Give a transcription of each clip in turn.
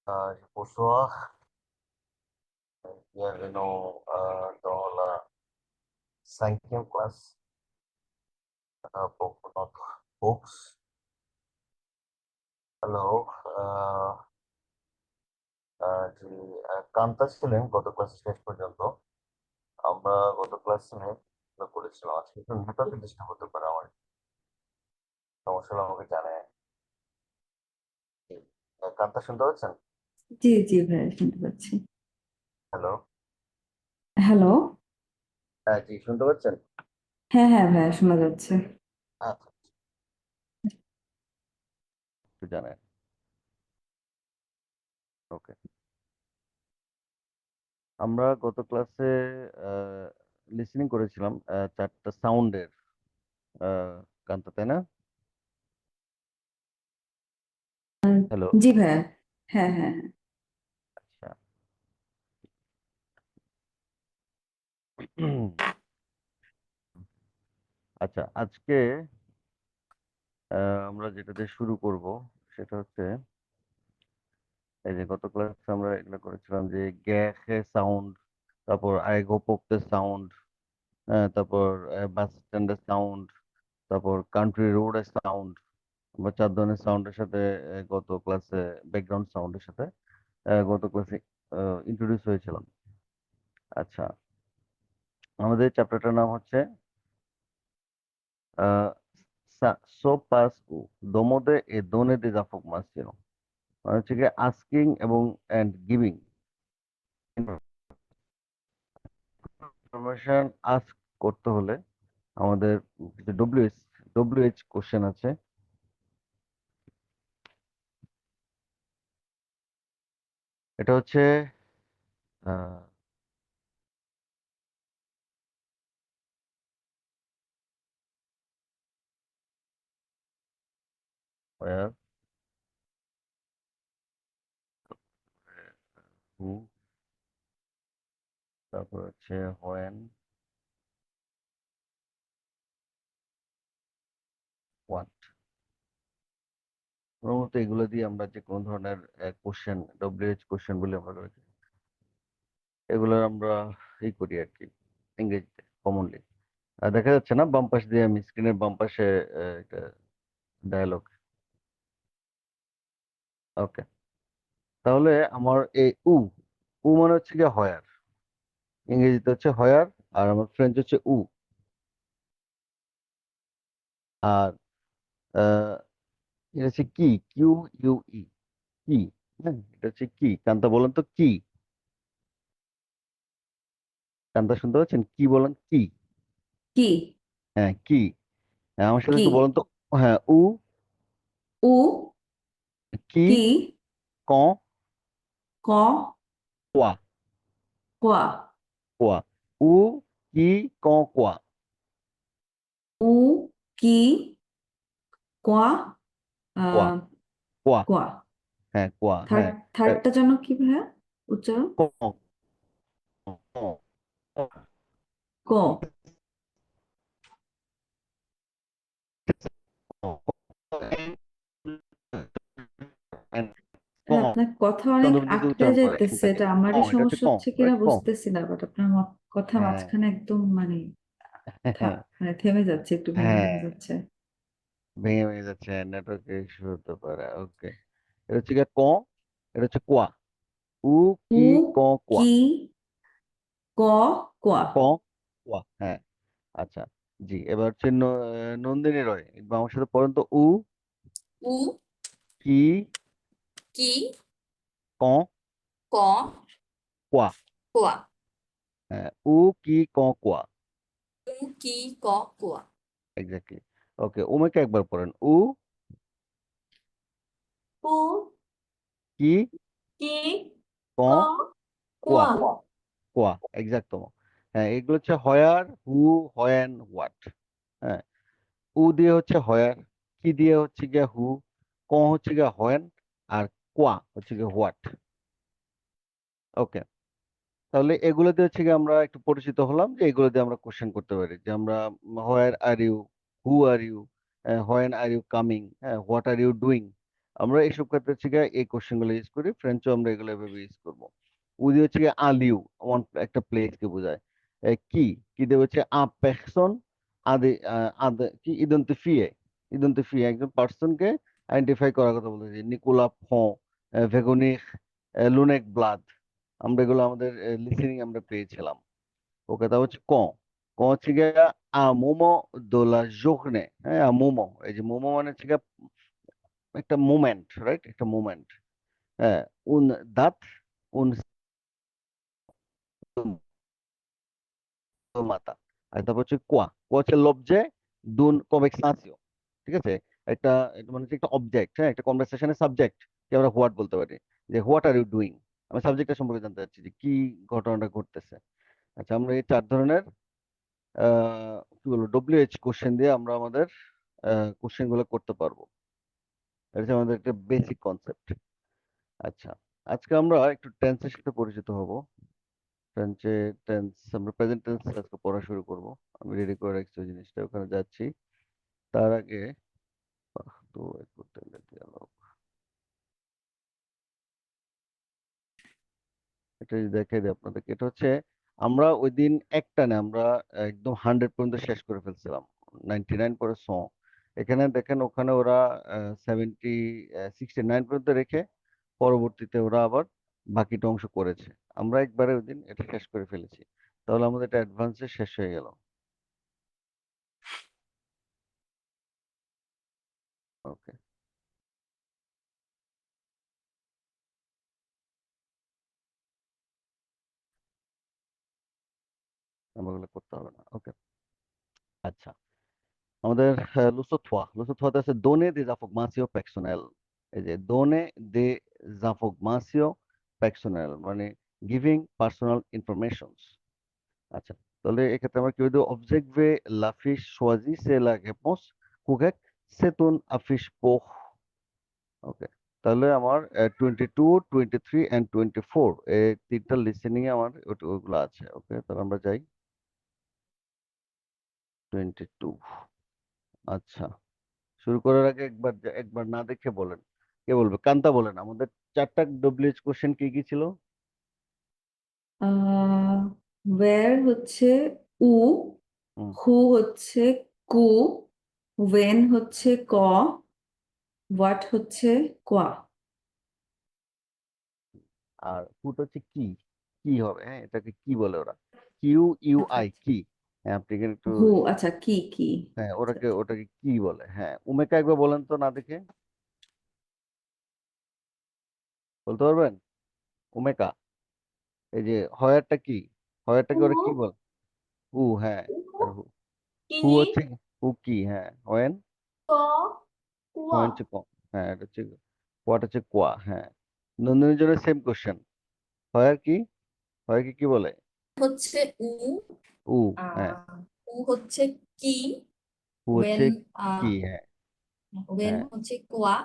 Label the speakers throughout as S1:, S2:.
S1: Bonsoir, bienvenue dans la cinquième classe pour notre bourse. Hello, জি, কান্তা ছিলেন গত ক্লাসে শেষ পর্যন্ত। আমরা গত ক্লাসে করেছিলাম, আজকে একটু নেটওয়ার্কের ডিস্টার্ব হতে পারে, আমার সমস্যা হলে আমাকে জানায়। জি, কান্তা শুনতে পাচ্ছেন?
S2: জি জি ভাইয়া শুনতে পাচ্ছি।
S1: হ্যালো।
S2: হ্যালো।
S1: হ্যাঁ, জি, শুনতে পাচ্ছেন?
S2: হ্যাঁ হ্যাঁ ভাইয়া শোনা যাচ্ছে।
S1: আচ্ছা, একটু জানায়। ওকে। আমরা গত ক্লাসে লিসেনিং করেছিলাম চারটা সাউন্ডের, কান্তা, তাই না? হ্যালো।
S2: জি ভাইয়া। হ্যাঁ হ্যাঁ হ্যাঁ।
S1: আচ্ছা। আচ্ছা, আজকে আমরা যেটা দিয়ে শুরু করব সেটা হচ্ছে, এই যে গত ক্লাসে আমরা এগুলো করেছিলাম যে গ্যাসের সাউন্ড, তারপর আইগোপোক্তের সাউন্ড, তারপর বাস স্ট্যান্ডের সাউন্ড, তারপর কান্ট্রি রোডের সাউন্ড। আমরা চার ধরনের সাউন্ডের সাথে গত ক্লাসে, ব্যাকগ্রাউন্ড সাউন্ডের সাথে গত ক্লাসে ইন্ট্রোডিউস হয়েছিলাম। আচ্ছা, আমাদের চ্যাপ্টারটার নাম হচ্ছে সোপাস দোমোদে এ দোনে দে জাফক মাসিও, মানে হচ্ছে কি আস্কিং এবং এন্ড গিভিং ইনফরমেশন। আস্ক করতে হলে আমাদের কিছু ডব্লিউএইচ কোশ্চেন আছে। এটা হচ্ছে আহ, where, who, তারপর হচ্ছে when, what। প্রথমত এগুলো দিয়ে আমরা যে কোনো ধরনের কোশ্চেন, ডব্লিউএইচ কোশ্চেন বলে আমরা করে থাকি। এগুলোর আমরা এই করি আর কি, ইংরেজিতে কমনলি। দেখা যাচ্ছে না বাম পাশ দিয়ে, আমি স্ক্রিনের বাম পাশে একটা ডায়ালগ। ওকে। তাহলে আমার এই উ মানে হচ্ছে গিয়ে হয়ার, ইংরেজিতে হচ্ছে হয়ার, আর আমার ফ্রেঞ্চ হচ্ছে আর এটা হচ্ছে কি, কিউ ইউ ই, কি। হ্যাঁ, এটা হচ্ছে কি। কান্তা বলেন তো কি। কান্তা শুনতে পাচ্ছেন? কি বলেন, কি।
S2: কি
S1: হ্যাঁ, কি। হ্যাঁ, আমার সাথে
S2: কি
S1: একটু বলেন তো। হ্যাঁ,
S2: উ
S1: কি,
S2: কি
S1: ক,
S2: ক
S1: কোয়া,
S2: কোয়া
S1: কোয়া। উ, কি, ক, কোয়া।
S2: উ কি কোয়া
S1: কোয়া,
S2: আহ
S1: কোয়া।
S2: কোয়া।
S1: হ্যাঁ, কোয়া,
S2: থার্ড
S1: হ্যাঁ।
S2: থার্ডটা যেন কি ভাইয়া উচ্চারণ?
S1: ক, ক,
S2: ক। হ্যাঁ, আপনার কথা অনেক
S1: চন্দ্রবিন্দু দিয়ে
S2: আটকে
S1: উচ্চারণ করে
S2: যেতেছে,
S1: এখানটাকে।
S2: এটা আমারই
S1: এটা হচ্ছে
S2: সমস্যা হচ্ছে কিনা
S1: রাইট,
S2: বুঝতেছি না, বাট আপনার কথা
S1: হ্যাঁ,
S2: মাঝখানে একদম মানে
S1: হ্যাঁ,
S2: মানে থেমে যাচ্ছে, একটু ভেঙে
S1: হ্যাঁ,
S2: ভেঙে যাচ্ছে।
S1: ভেঙে ভেঙে যাচ্ছে, নেটওয়ার্ক ইস্যু হতে পারে। ওকে। এটা হচ্ছে গিয়ে ক, এটা হচ্ছে কোয়া। উ,
S2: উ
S1: কি, ক, কোয়া।
S2: কি ক কোয়া।
S1: ক, কোয়া, হ্যাঁ। আচ্ছা, জি, এবার হচ্ছে নন্দিনী রয়, একবার আমার সাথে পড়েন তো।
S3: উ
S1: কি,
S3: কি
S1: ক,
S3: ক
S1: কোয়া।
S3: কোয়া।
S1: হ্যাঁ, কি, ক, কোয়া।
S3: উ কি ক কোয়া।
S1: এক্স্যাক্টলি। ওকে, ওমেকে একবার পড়েন।
S3: উ
S1: কি,
S3: কি
S1: ক,
S3: ক
S1: কোয়া,
S3: কোয়া।
S1: কোয়া, এক্সাক্টম। হ্যাঁ, এগুলো হচ্ছে হয়ার, হু, হয়েন, হোয়াট। হ্যাঁ, দিয়ে হচ্ছে হয়ার, কি দিয়ে হচ্ছে গিয়া হু, ক হচ্ছে গিয়া হয়েন, আর কোয়া হচ্ছে গিয়া হোয়াট। ওকে। তাহলে এগুলো দিয়ে হচ্ছে গিয়ে আমরা একটু পরিচিত হলাম, যে এগুলো দিয়ে আমরা কোশ্চেন করতে পারি, যে আমরা where are you, who are you, when are you coming, what are you doing. আমরা এইসব ক্ষেত্রে হচ্ছে গিয়ে এই কোশ্চেন গুলো ইউজ করি, ফ্রেঞ্চও আমরা এগুলো এভাবে ইউজ করবো। উদি হচ্ছে গিয়ে আলিউ, একটা প্লেস কে বোঝায়। কি কি দেবে হচ্ছে আ পারসন, আদে আদে কি ইডেন্টিফিয়ে একজন পার্সন কে আইডেন্টিফাই করার কথা বলতেছি। নিকোলা ফঁ, ভেগোনিক, লুনেক ব্লাদ, আমরা এগুলো আমাদের লিসেনিং আমরা পেয়েছিলাম। ওকে, তা হচ্ছে ক, ক হচ্ছে গিয়ে আ মোমো দোলা জোকনে, হ্যাঁ আ মোমো, এই যে মোমো মানে হচ্ছে গিয়ে একটা মুমেন্ট, রাইট, একটা মুমেন্ট। হ্যাঁ, উন দাঁত, উন মাতা। আর তারপর হচ্ছে কোয়া, কোয়া হচ্ছে লবজে দুন কনভার্সাসিও, ঠিক আছে। একটা, এটা মানে হচ্ছে একটা অবজেক্ট, হ্যাঁ, একটা কনভারসেশনের সাবজেক্ট কে আমরা হোয়াট বলতে পারি, যে হোয়াট আর ইউ ডুইং। আমি সাবজেক্টটা সম্পর্কে জানতে চাচ্ছি যে কি ঘটনাটা ঘটতেছে। আচ্ছা, আমরা এই 4 ধরনের কি বলবো ডব্লিউএইচ কোশ্চেন দিয়ে আমরা আমাদের কোশ্চেন গুলো করতে পারবো। এটা হচ্ছে আমাদের একটা বেসিক কনসেপ্ট। আচ্ছা, আজকে আমরা একটু টেন্সের সাথে পরিচিত হব। টেন্সে, টেন্স আমরা প্রেজেন্ট টেন্স আজকে পড়া শুরু করব। আমি রেডি করে রাখছি ওই জিনিসটা, ওখানে যাচ্ছি। তার আগে তো একটু এটা যদি দেখাই দিই আপনাদেরকে, এটা হচ্ছে আমরা ওই দিন একটানে আমরা একদম 100 পর্যন্ত শেষ করে ফেলছিলাম, 99 পরে এখানে দেখেন, ওখানে ওরা 70 69 পর্যন্ত রেখে পরবর্তীতে ওরা আবার বাকিটা অংশ করেছে। আমরা একবারে ওই দিন এটা শেষ করে ফেলেছি, তাহলে আমাদের এটা অ্যাডভান্সে শেষ হয়ে গেল। ওকে, আমাগুলো করতে হবে না। ওকে, আচ্ছা, আমাদের লুসো থোয়াতে আছে দোনে দে জাফগমাসিও পেক্সোনেল। এই যে দোনে দে জাফগমাসিও পেক্সোনেল মানে গিভিং পার্সোনাল ইনফরমেশনস। আচ্ছা, তাহলে এক্ষেত্রে আমরা কি বলবো, অবজেক্টে লাফিস সোয়াজি সে লা রেপন্স কুকেক সেতুন আফিস পোহ। ওকে, তাহলে আমার 22, 23 এন্ড 24 এই তিনটা লিসেনিং এ আমার ওগুলো আছে। ওকে, তাহলে আমরা যাই 22। আচ্ছা, শুরু করার আগে একবার একবার না দেখে বলেন, কে বলবে, কান্তা বলেন আমাদের 4টা ডব্লিউএইচ কোশ্চেন কি কি ছিল।
S2: আহ ওয়্যার হচ্ছে উ,
S1: হুম,
S2: হু হচ্ছে কু, ওয়েন হচ্ছে ক, হোয়াট হচ্ছে কোয়া।
S1: আর ফুট হচ্ছে কি, কি হবে, হ্যাঁ এটাকে কি বলে ওরা, কিউ ইউ
S2: আচ্ছা
S1: আই,
S2: আচ্ছা।
S1: কি। হ্যাঁ, আপনি এখানে একটু,
S2: হু, আচ্ছা কি কি।
S1: হ্যাঁ
S2: আচ্ছা
S1: ওটাকে
S2: আচ্ছা।
S1: ওটাকে কি বলে। হ্যাঁ, উমেকা একবার বলেন তো না দেখে, বলতে পারবেন? উমেকা, এই যে হয়ারটা কি, হয়ারটাকে ওরা কি বলে? হু, হ্যাঁ। আর হু,
S3: কি,
S1: হু হচ্ছে, হু কি, হ্যাঁ হোয়েন,
S3: ক, কুয়া।
S1: হোয়েন হচ্ছে ক, হ্যাঁ এটা হচ্ছে কোয়াটা হচ্ছে কোয়া। হ্যাঁ, নন্দিনীর জন্য সেম কোশ্চেন, হয়ার কি, হয়ার কি কি বলে?
S3: হচ্ছে উ,
S1: উ, হ্যাঁ।
S3: আহ উ হচ্ছে কি,
S1: হু
S3: ওয়েন
S1: হচ্ছে
S3: আহ
S1: কি, হ্যাঁ।
S3: ওয়েন
S1: হ্যাঁ,
S3: হচ্ছে কোয়া।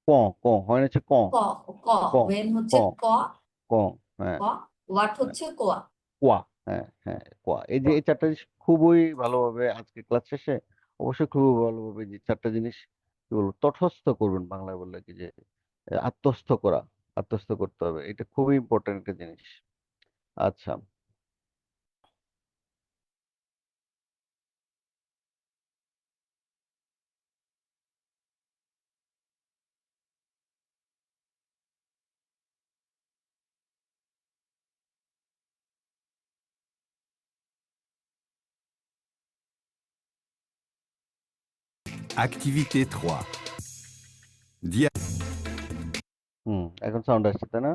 S1: ক, ক হয় হচ্ছে ক,
S3: ক, ক,
S1: ক,
S3: ওয়েন
S1: ক,
S3: হচ্ছে ক,
S1: ক, হ্যাঁ।
S3: ক, ওয়াট
S1: হ্যাঁ,
S3: হচ্ছে কোয়া।
S1: কোয়া, হ্যাঁ হ্যাঁ কোয়া। এই যে
S3: কোয়া।
S1: এই 4টা জিনিস খুবই ভালোভাবে আজকে ক্লাস শেষে অবশ্যই খুবই ভালোভাবে যে 4টা জিনিস কি বলবো তটস্থ করবেন, বাংলায় বললে কি যে আত্মস্থ করা, আত্মস্থ করতে হবে, এটা খুবই ইম্পর্টেন্ট একটা জিনিস। আচ্ছা,
S4: Activité 3. Dia-
S1: এখন সাউন্ড আসছে তাই না?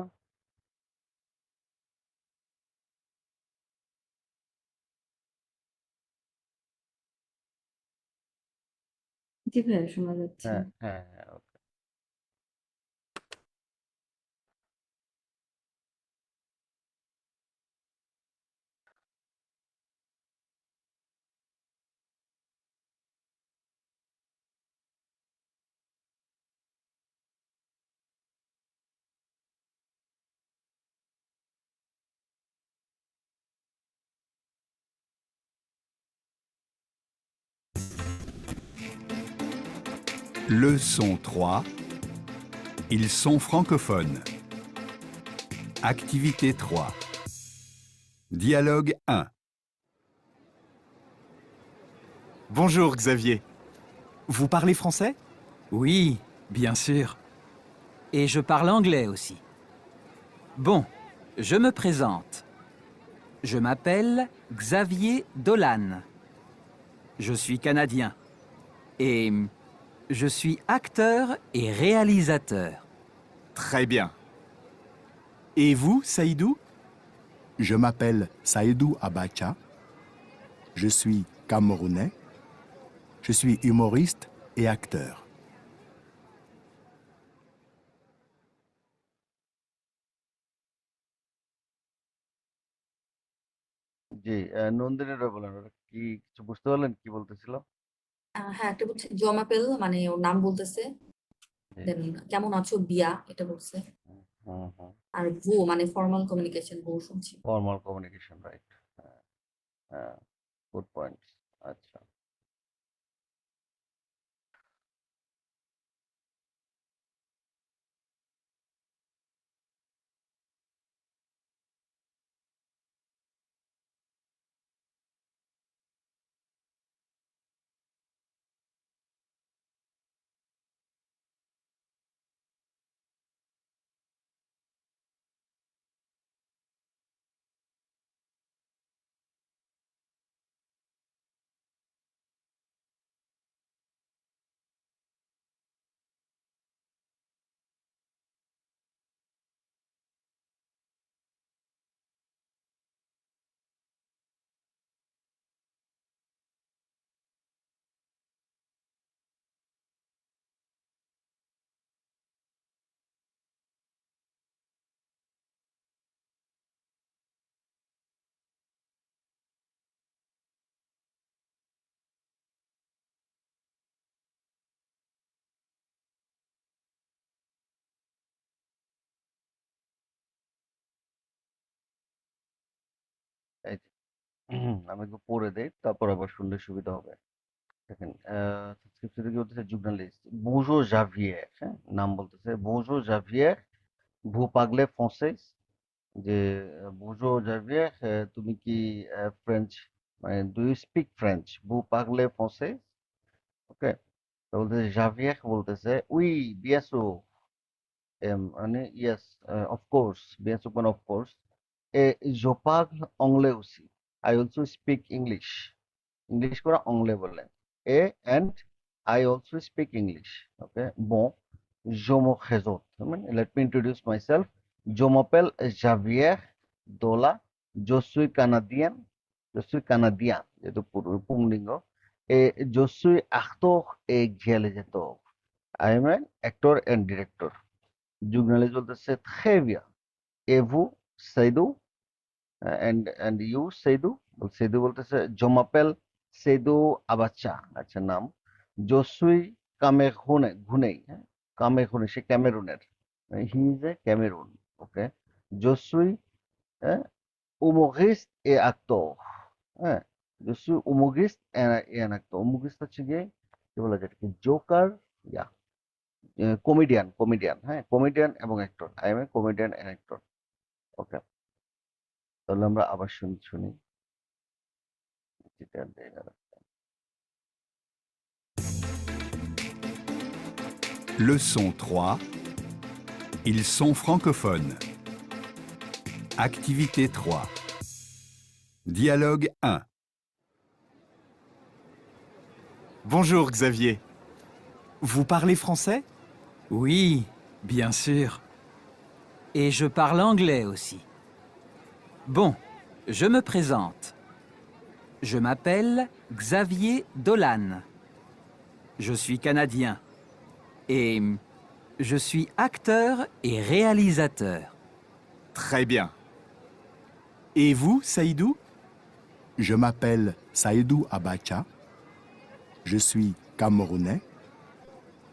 S2: জি ভাইয়া, শোনা যাচ্ছে।
S1: হ্যাঁ হ্যাঁ হ্যাঁ, okay.
S4: Leçon 3. Ils sont francophones. Activité 3. Dialogue 1.
S5: Bonjour Xavier. Vous parlez français?
S6: Oui, bien sûr. Et je parle anglais aussi. Bon, je me présente. Je m'appelle Xavier Dolan. Je suis canadien. Et je suis acteur et réalisateur.
S5: Très bien. Et vous, Saïdou?
S7: Je m'appelle Saïdou Abacha. Je suis camerounais. Je suis humoriste et acteur.
S1: জি, নন্দিনীরা বলেন, ওরা কি কিছু বুঝতে পারলেন কি বলতেছিল?
S3: হ্যাঁ, একটা বলছে জমাপেল, মানে ওর নাম বলতেছে।
S1: জি।
S3: দেন কেমন আছো বিয়া, এটা বলছে।
S1: হুম হুম।
S3: আর মানে ফর্মাল কমিউনিকেশন শুনছি।
S1: Formal communication, right. হ্যাঁ হ্যাঁ, গুড পয়েন্ট। আচ্ছা, এই যে, আমি একটু পড়ে দেই, তারপর আবার শুনলে সুবিধা হবে। দেখেন, সাবস্ক্রিপশনে কি বলতেছে, জুর্নালিস্ট বুজো জাভিয়ে, হ্যাঁ, নাম বলতেছে বুজো জাভিয়ে, ভু পাগলে ফ্রান্সেস, যে বুজো জাভিয়ে, তুমি কি ফ্রেঞ্চ, মানে ডু ইউ স্পিক ফ্রেঞ্চ, ভু পাগলে ফ্রান্সেস, ওকে। তো বলতেছে জাভিয়ে, বলতেছে উই বিয়াসো, মানে ইয়েস, অফ কোর্স, বিয়াসো মানে of course, je parle anglais aussi. I also speak English. English করা anglais বলে। And I also speak English. Okay. Bon, je me présente. I mean, let me introduce myself. Je m'appelle Javier Dola. Je suis canadien. Je suis canadien. যেহেতু পুংলিঙ্গ। Et je suis acteur et réalisateur. I am an actor and director. Journalist বলতেছে très bien. Et vous, Saïdou? And you সেদু, সেদু বলতেছে জমাপেল সেদু আবাচ্চা, আচ্ছা নাম। জসুই কামেরুনে, ঘুনেই, হ্যাঁ, কামেরুনে, সে ক্যামেরুনের, he is a Cameroon, ওকে। জসুই, হ্যাঁ, উমোগিস্ট এ আক্তো, হ্যাঁ, জসুই উমোগিস্ট এ আক্তো। উমোগিস্ট হচ্ছে গিয়ে কি বলা যায়, জোকার, ইয়া, কমেডিয়ান, কমেডিয়ান, হ্যাঁ, কমেডিয়ান এবং actor. I am a comedian and actor, okay. তাহলে আমরা আবার শুনি। যেটা দেয় না।
S4: Leçon 3. Ils sont francophones. Activité 3. Dialogue 1.
S5: Bonjour Xavier. Vous parlez français?
S6: Oui, bien sûr. Et je parle anglais aussi. Bon, je me présente. Je m'appelle Xavier Dolan. Je suis canadien. Et je suis acteur et réalisateur.
S5: Très bien. Et vous, Saïdou?
S7: Je m'appelle Saïdou Abacha. Je suis camerounais.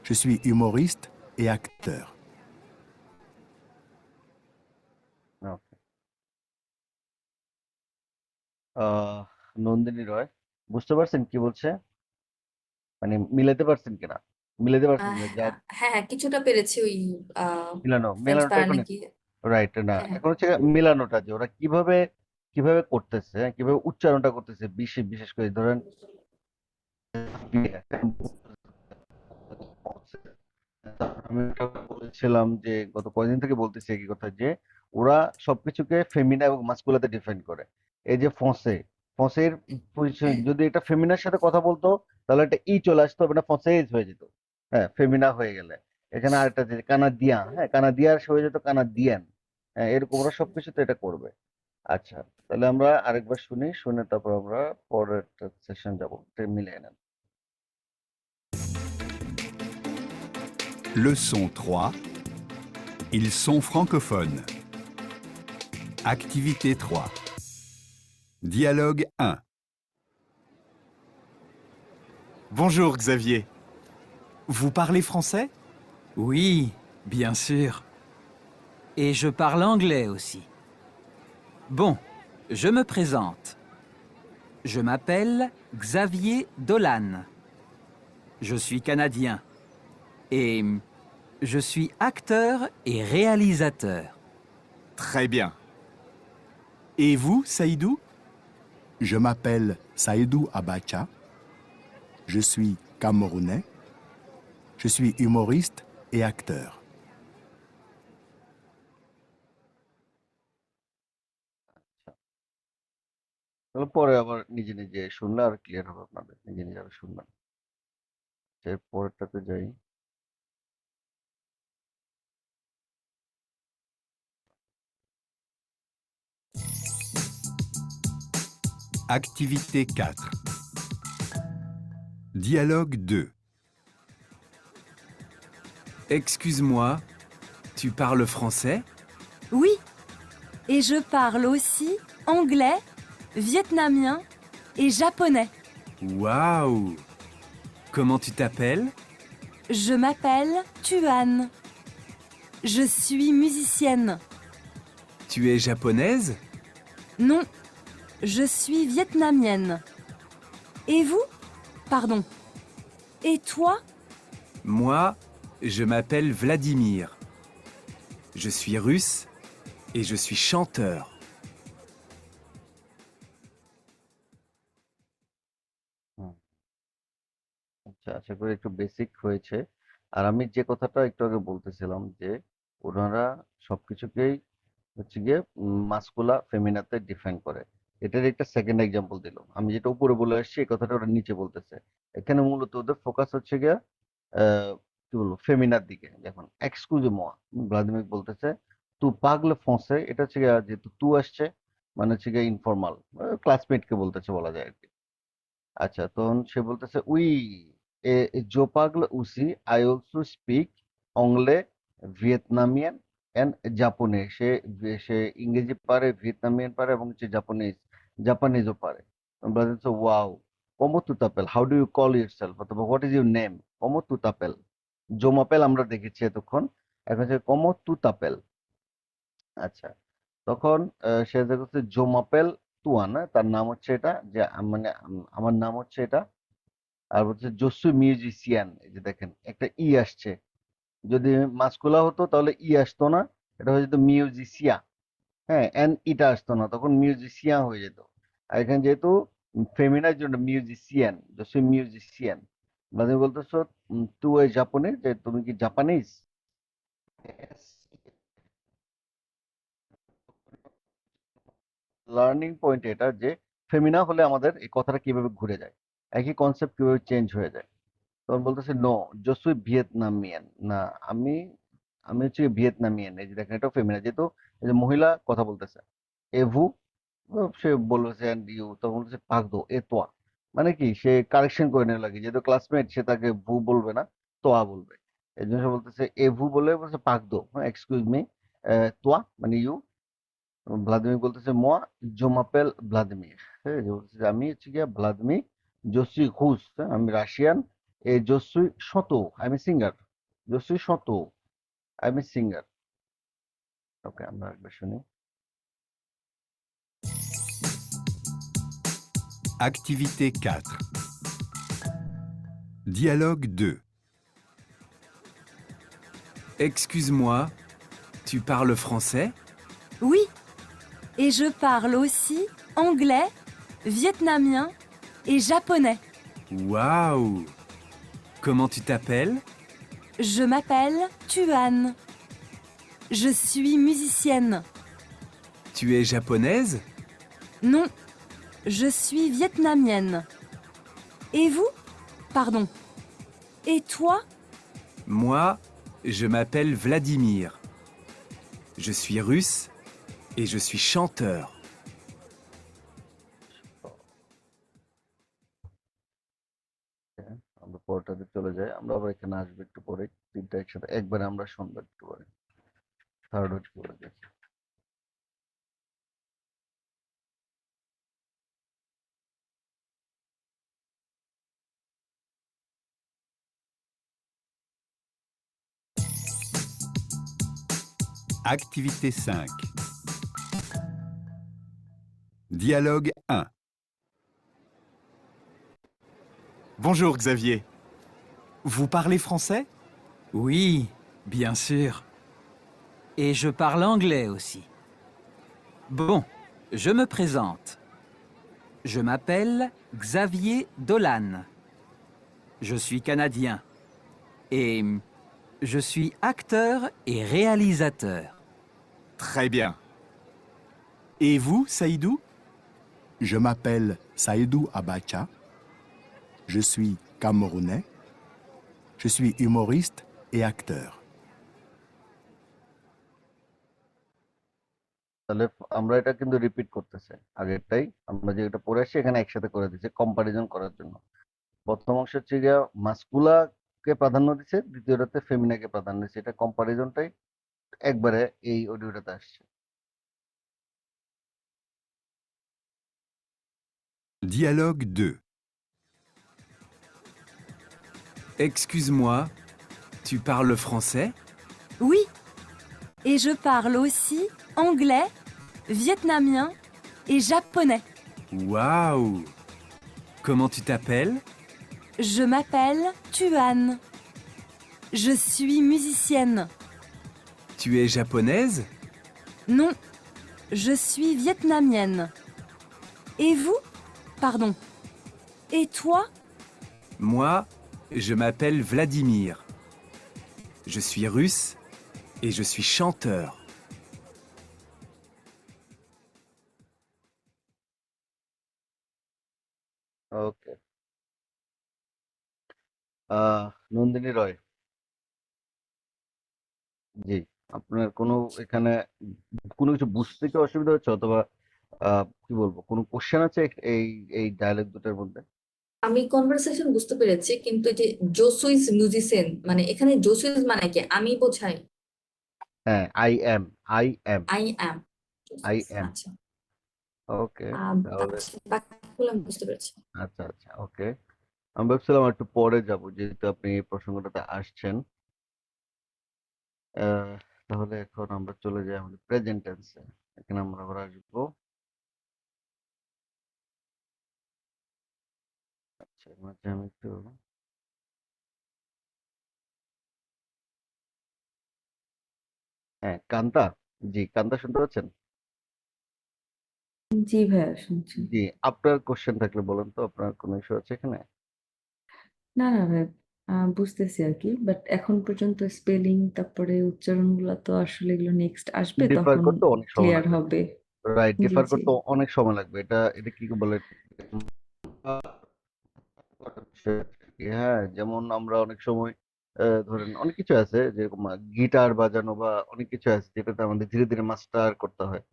S7: Je suis humoriste et acteur.
S1: ওকে। নন্দিনী রয়, বুঝতে পারছেন কি বলছে, মানে মিলাতে পারছেন কিনা? মিলাতে পারছেন না যা
S3: হ্যাঁ হ্যাঁ, কিছুটা পেরেছি ওই
S1: মিলানো
S3: ফ্রেঞ্চ
S1: মেলানোটা
S3: পাড়া
S1: এখন
S3: নাকি।
S1: রাইট না
S3: হ্যাঁ হ্যাঁ।
S1: এখন হচ্ছে মেলানোটা যে ওরা কিভাবে কিভাবে করতেছে হ্যাঁ, কিভাবে উচ্চারণটা করতেছে বিশেষ বিশেষ করে ধরেন আমি একটা বলেছিলাম যে গত কয়েকদিন থেকে বলতেছি একই কথা যে ওরা সবকিছুকে ফেমিনা এবং মাস্কুলাতে ডিফাইন করে। এই যে ফসে ফসের যদি এটা ফেমিনার সাথে কথা বলতো তাহলে একটা ই চলে আসতো এটা ফসেজ হয়ে যেত, হ্যাঁ ফেমিনা হয়ে গেলে। এখানে আরেকটা যে কানাদিয়া, হ্যাঁ কানাদিয়ার হয়ে যেত কানাডিয়ান। হ্যাঁ এরকম ওরা সবকিছুতে এটা করবে। আচ্ছা, তাহলে আমরা আরেকবার শুনি, শুনে তারপর আমরা পরের সেশন যাবো, মিলিয়ে নেন।
S4: Leçon 3. Ils sont francophones. Activité 3. Dialogue 1.
S5: Bonjour Xavier. Vous parlez français?
S6: Oui, bien sûr. Et je parle anglais aussi. Bon, je me présente. Je m'appelle Xavier Dolan. Je suis canadien. Et je suis acteur et réalisateur.
S5: Très bien. Et vous, Saïdou?
S7: Je m'appelle Saïdou Abacha. Je suis camerounais. Je suis humoriste et acteur.
S1: তাহলে পরে আবার নিজে নিজে শুনলে আর clear হবে আপনাদের, নিজে নিজে আবার শুনবেন। এর পরেরটাতে যাই।
S4: Activité 4. Dialogue 2.
S5: Excuse-moi, tu parles français?
S8: Oui, et je parle aussi anglais, vietnamien et japonais.
S5: Waouh! Comment tu t'appelles?
S8: Je m'appelle Tuan. Je suis musicienne.
S5: Tu es japonaise?
S8: Non, je suis vietnamienne. Et vous? Pardon. Et toi?
S5: Moi, je m'appelle Vladimir. Je suis russe et je suis chanteur.
S1: হুম, আচ্ছা আশা করি একটু basic হয়েছে। আর আমি যে কথাটা একটু আগে বলতেছিলাম যে ওনারা সবকিছুকেই হচ্ছে গিয়ে মাস্কুলা ফেমিনাতে ডিফাইন করে। এটার একটা সেকেন্ড এক্সাম্পল দিল, আমি যেটা উপরে বলে আসছি এই কথাটা ওরা নিচে বলতেছে। এখানে মূলত ওদের ফোকাস হচ্ছে গিয়ে কি বলবো ফেমিনার দিকে। এখন এক্সকিউজ মোয়া ভ্লাদিমির বলতেছে তু পাগলে ফোঁসে, এটা হচ্ছে গিয়ে যেহেতু তু আসছে মানে হচ্ছে গিয়ে ইনফর্মাল ক্লাসমেটকে বলতেছে বলা যায় আর কি। আচ্ছা তখন সে বলতেছে উই জো পাগলে উসি আই অলসো স্পিক অংলে ভিয়েতনামিয়ান এন্ড জাপানে। সে সে ইংরেজি পারে, ভিয়েতনামিয়ান পারে এবং হচ্ছে জাপানিজও পারে। বলতেছে ওয়াও কমো তু তাপেল, how do you call yourself, অথবা হোয়াট ইজ ইউর নেম। কমো তু তাপেল, জোমাপেল আমরা দেখেছি এতক্ষণ, এখন হচ্ছে কমো তু তাপেল। আচ্ছা তখন সে যে করছে জোমাপেল তুয়ান, তার নাম হচ্ছে এটা যে মানে আমার নাম হচ্ছে এটা। আর হচ্ছে জসু মিউজিশিয়ান, এই যে দেখেন একটা ই আসছে, যদি মাস্কুলা হতো তাহলে ই আসতো না, এটা হয়ে যেত মিউজিসিয়া। হ্যাঁ এন ইটা আসতো না, তখন মিউজিসিয়া হয়ে যেত। আর এখানে যেহেতু ফেমিনার জন্য মিউজিসিয়ান, জসু মিউজিসিয়ান। মানে বলতেছো তুই ওই জাপানিজ, যে তুমি কি জাপানিজ। লার্নিং পয়েন্ট এটা যে ফেমিনা হলে আমাদের এই কথাটা কিভাবে ঘুরে যায়, একই কনসেপ্ট কিভাবে চেঞ্জ হয়ে যায়। তখন বলতেছে নো জসুই ভিয়েতনামিয়ান, না আমি আমি হচ্ছে ভিয়েতনামিয়ান। এই যে দেখেন এটা ফেমিনা, যেহেতু এই যে মহিলা কথা বলতেছে। এভু সে বলতেছে এন্ড ইউ, তখন বলতেছে পাগদো এ তোয়া, মানে কি সে কারেকশন করে নেওয়া লাগে, যেহেতু ক্লাসমেট সে তাকে ভু বলবে না তোয়া বলবে। এই জন্য সে বলতেছে এভু বলে বলছে পাগদো, হ্যাঁ এক্সকিউজ মি তোয়া মানে ইউ। ভ্লাদিমির বলতেছে মোয়া জোমাপেল ভ্লাদিমির, হ্যাঁ যে বলতেছে যে আমি হচ্ছে গিয়া ভ্লাদিমির জসুই হুস, হ্যাঁ আমি রাশিয়ান। এ জসুই শত, আমি সিঙ্গার। জসুই শত, আমি সিঙ্গার। ওকে আমরা একবার শুনি।
S4: Activité 4. Dialogue 2.
S5: Excuse-moi, tu parles français?
S8: Oui. Et je parle aussi anglais, vietnamien et japonais.
S5: Waouh! Comment tu t'appelles?
S8: Je m'appelle Tuan. Je suis musicienne.
S5: Tu es japonaise?
S8: Non, je suis vietnamienne. Et vous? Pardon. Et toi?
S5: Moi, je m'appelle Vladimir. Je suis russe et je suis chanteur.
S1: আমরা পরেরটাতে চলে যাই। আমরা আবার এখানে আসবো একটু পরে। তিনটা একসাথে একবারে আমরা শুনবো একটু পরে। থার্ড হচ্ছে পরে দেখি।
S4: Activité 5. Dialogue 1.
S5: Bonjour Xavier. Vous parlez français?
S6: Oui, bien sûr. Et je parle anglais aussi. Bon, je me présente. Je m'appelle Xavier Dolan. Je suis canadien. Et je suis acteur et réalisateur.
S5: Très bien. Et vous, Saïdou?
S7: Je m'appelle Saïdou Abacha. Je suis camerounais. Je suis humoriste et acteur.
S1: তাহলে আমরা এটা কিন্তু repeat করতেছি। আগেরটাই আমরা যেটা পড়ে আসছি এখানে একসাথে করে দিচ্ছি কম্পারিজন করার জন্য। প্রথম অংশ হচ্ছে গিয়া মাস্কুলাকে প্রাধান্য দিচ্ছে, দ্বিতীয়টাতে ফেমিনাকে প্রাধান্য দিচ্ছে। এটা কম্পারিজনটাই একবারে এই অডিওটাতে আসছে।
S4: Dialogue 2.
S5: Excuse-moi, tu parles français?
S8: Oui. Et je parle aussi anglais, vietnamien et japonais.
S5: Waouh! Comment tu t'appelles?
S8: Je m'appelle Tuan. Je suis musicienne.
S5: Tu es japonaise?
S8: Non, je suis vietnamienne. Et vous? Pardon. Et toi?
S5: Moi, je m'appelle Vladimir. Je suis russe et je suis chanteur.
S1: ওকে। নন্দিনী রয়, জি, আপনার কোনো এখানে কোনো কিছু বুঝতে কি অসুবিধা হচ্ছে, অথবা কি বলবো, কোনো কোশ্চেন আছে এই এই ডায়ালগ দুটার মধ্যে?
S3: আমি কনভারসেশন বুঝতে পেরেছি, কিন্তু এই যে জোসুইস মিউজিশিয়ান, মানে এখানে জোসুইস মানে কি আমি বোঝাই?
S1: হ্যাঁ, I am, I am,
S3: I am.
S1: I am.
S3: আচ্ছা।
S1: ওকে, তাহলে
S3: আচ্ছা, বাকিগুলো আমি বুঝতে পেরেছি।
S1: আচ্ছা আচ্ছা, ওকে। আমি ভাবছিলাম একটু পরে যাব, যেহেতু আপনি এই প্রসঙ্গটাতে আসছেন। আহ, তাহলে এখন আমরা চলে যাই আমাদের প্রেজেন্ট টেন্সে। এখানে আমরা আবার আসবো। আচ্ছা, এর মাঝে আমি একটু হ্যাঁ, কান্তা, জি কান্তা শুনতে পাচ্ছেন?
S2: জি ভাইয়া শুনছি।
S1: জি, আপনার কোশ্চেন থাকলে বলেন তো, আপনার কোনো ইস্যু আছে এখানে?
S2: না না ভাই, বুঝতেছি আর কি, বাট এখন পর্যন্ত স্পেলিং তারপরে উচ্চারণগুলো তো আসলে এগুলো নেক্সট আসবে,
S1: ডিফার
S2: তখন
S1: করতে অনেক সময়
S2: ক্লিয়ার
S1: লাগবে।
S2: হবে।
S1: রাইট,
S2: জি
S1: ডিফার
S2: জি।
S1: করতে অনেক সময় লাগবে। এটা এটা কি বলে, হ্যাঁ, যেমন আমরা অনেক সময় ধরেন অনেক কিছু আছে, যেরকম গিটার বাজানো বা অনেক কিছু আছে যেটাতে আমাদের ধীরে ধীরে মাস্টার করতে হয়।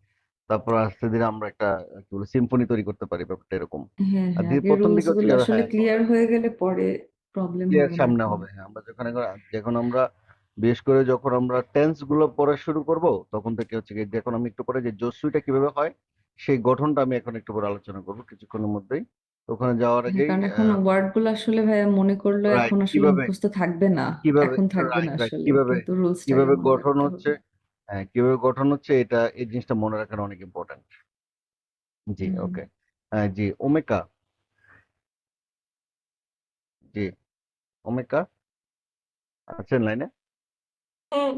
S1: তারপর আস্তে ধীরে আমরা একটা কি বলে সিম্ফনি তৈরি করতে পারি, ব্যাপারটা এরকম।
S2: হ্যাঁ
S1: আর
S2: হ্যাঁ, আগে
S1: প্রথম
S2: রুলস
S1: দিকে হচ্ছে
S2: গুলো
S1: গিয়ে,
S2: আসলে
S1: হ্যাঁ,
S2: ক্লিয়ার হয়ে গেলে পরে প্রবলেম
S1: ক্লিয়ার
S2: হবে না
S1: সামনে
S2: এখন।
S1: হবে। হ্যাঁ, আমরা যখন আমরা বিশেষ করে যখন আমরা টেন্স গুলো পড়া শুরু করব, তখন থেকে হচ্ছে গিয়ে, এখন আমি একটু পরে যে জোসুইটা কিভাবে হয় সেই গঠনটা আমি এখন একটু পরে আলোচনা করবো কিছুক্ষণের মধ্যেই। তো ওখানে যাওয়ার
S2: হ্যাঁ,
S1: আগেই
S2: কারণ এখন ওয়ার্ড গুলো আসলে ভাইয়া মনে করলেও
S1: রাইট,
S2: এখন আসলে
S1: কিভাবে
S2: মুখস্থ থাকবে না।
S1: কিভাবে
S2: এখন থাকবে না
S1: রাইট রাইট
S2: আসলে,
S1: কিভাবে
S2: কিন্তু রুলসটা আগে
S1: কিভাবে
S2: মনে
S1: গঠন
S2: রাখতে
S1: হচ্ছে,
S2: হবে।
S1: হ্যাঁ কিভাবে গঠন হচ্ছে, এটা এই জিনিসটা মনে রাখাটা অনেক ইম্পর্টেন্ট। জি,
S2: হুম।
S1: ওকে। হ্যাঁ জি, ওমেকা, জি ওমেকা আছেন লাইনে?
S3: হ্যাঁ।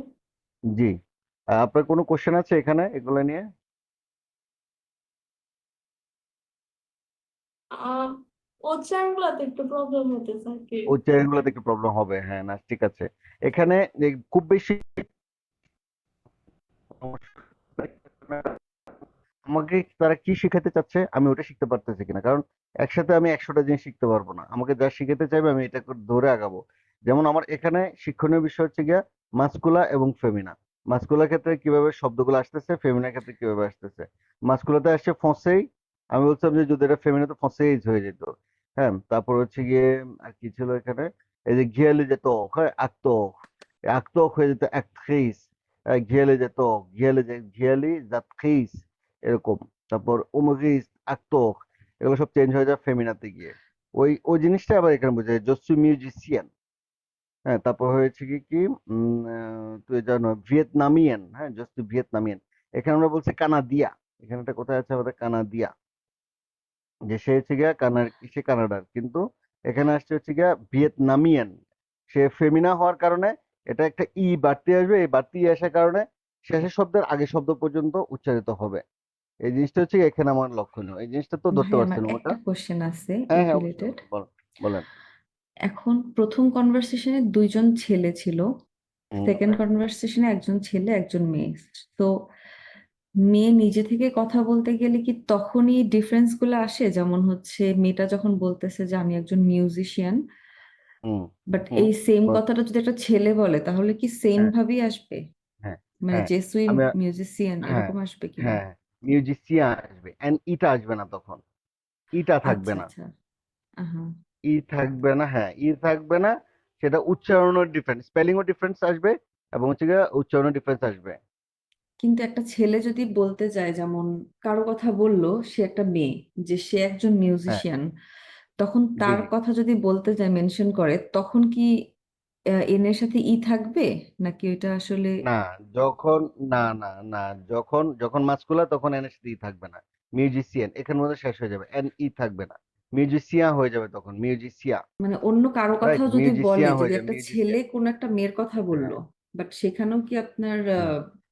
S1: জি। আপনার কোনো কোশ্চেন আছে এখানে এগুলো নিয়ে?
S3: উচ্চারণগুলোতে একটু প্রবলেম হতেছে আর কি।
S1: উচ্চারণগুলোতে একটু প্রবলেম হবে, হ্যাঁ, না ঠিক আছে। এখানে খুব বেশি আমাকে তারা কি শিখাতে চাচ্ছে আমি ওটা শিখতে পারতেছি কিনা, কারণ একসাথে আমি 100টা জিনিস শিখতে পারবো না। আমাকে যা শিখাতে চাইবে আমি এটা ধরে আগাবো। যেমন আমার এখানে শিক্ষণীয় বিষয় হচ্ছে গিয়া মাস্কুলা এবং ফেমিনা। মাস্কুলার ক্ষেত্রে কিভাবে শব্দগুলো আসতেছে, ফেমিনার ক্ষেত্রে কিভাবে আসতেছে। মাস্কুলাতে আসছে ফসেই, আমি বলছিলাম যে যদি এটা ফেমিনাতে ফসেইজ হয়ে যেত। হ্যাঁ, তারপর হচ্ছে গিয়ে আর কি ছিল এখানে, এই যে ঘিয়ালি যেত, হয় আক্তক, আক্তক হয়ে যেত অ্যাক্ট্রিস, ঘিয়ালি যেত, ঘিয়ালি জাতখিস, এরকম। তারপর উমগিস, আক্তোক, এগুলো সব চেঞ্জ হয়ে যায় ফেমিনাতে গিয়ে। ওই ওই জিনিসটা আবার এখানে বোঝায় জসু মিউজিশিয়ান। হ্যাঁ, তারপর হয়েছে কি কি তুই জানো ভিয়েতনামিয়ান, হ্যাঁ, জসু ভিয়েতনামিয়ান। এখানে আমরা বলছি কানাডিয়া। এখানে একটা কোথায় আছে আমাদের কানাডিয়া, যে সে হচ্ছে গিয়া সে কানাডার, কিন্তু এখানে আসছে হচ্ছে গিয়া ভিয়েতনামিয়ান। সে ফেমিনা হওয়ার কারণে এটা একটা ই বাড়তি আসবে, এই বাড়তি আসার কারণে শেষের শব্দের আগের শব্দ পর্যন্ত উচ্চারিত হবে। এই জিনিসটা হচ্ছে এখানে আমার লক্ষণীয়। এই জিনিসটা তো ধরতে
S2: ভাই আমার
S1: পারছেন ওটা?
S2: একটা কোশ্চেন আছে
S1: হ্যাঁ
S2: এই
S1: হ্যাঁ, অবশ্যই
S2: রিলেটেড।
S1: অবশ্যই, বলেন।
S2: এখন প্রথম কনভারসেশনে দুইজন ছেলে ছিল,
S1: হুম,
S2: সেকেন্ড কনভারসেশনে একজন ছেলে একজন মেয়ে। তো মেয়ে নিজে থেকে কথা বলতে গেলে কি তখনই ডিফারেন্স গুলো আসে? যেমন হচ্ছে মেয়েটা যখন বলতেছে যে আমি একজন মিউজিশিয়ান,
S1: হুম,
S2: বাট
S1: হুম,
S2: এই সেম
S1: বল।
S2: কথাটা যদি একটা ছেলে বলে তাহলে কি সেম
S1: হ্যাঁ
S2: ভাবেই আসবে?
S1: হ্যাঁ
S2: মানে
S1: হ্যাঁ,
S2: জেসুই
S1: আমি,
S2: মিউজিশিয়ান
S1: হ্যাঁ
S2: এরকম আসবে কিনা?
S1: হ্যাঁ, মিউজিশিয়ান আসবে, এন্ড ইটা আসবে না তখন, ইটা থাকবে
S2: আচ্ছা
S1: না,
S2: আচ্ছা। আহা।
S1: ই থাকবে না, হ্যাঁ, ই থাকবে না। সেটা উচ্চারণের ডিফারেন্স, স্পেলিংও ডিফারেন্স আসবে, এবং হচ্ছে গিয়ে উচ্চারণের ডিফারেন্স আসবে।
S2: কিন্তু একটা ছেলে যদি বলতে যায়, যেমন কারো কথা বললো, সে একটা মেয়ে, যে সে একজন
S1: হ্যাঁ,
S2: মিউজিশিয়ান, তখন
S1: জি
S2: তার
S1: জি।
S2: কথা যদি বলতে যায় মেনশন করে, তখন কি এন এর সাথে ই থাকবে নাকি ওইটা আসলে?
S1: না, যখন, না না না, যখন যখন মাস্কুলা তখন এন এর সাথে ই থাকবে না। মিউজিশিয়ান এখানে মধ্যে শেষ হয়ে যাবে, এন ই থাকবে না, মিউজিসিয়া হয়ে যাবে তখন, মিউজিসিয়া।
S2: মানে অন্য কারো
S1: রাইট,
S2: কথাও যদি বলে,
S1: মিউজিসিয়া
S2: যদি
S1: হয়ে যাবে,
S2: একটা ছেলে
S1: মিউজিসিয়া।
S2: কোনো একটা মেয়ের কথা বললো,
S1: হ্যাঁ
S2: বাট সেখানেও কি আপনার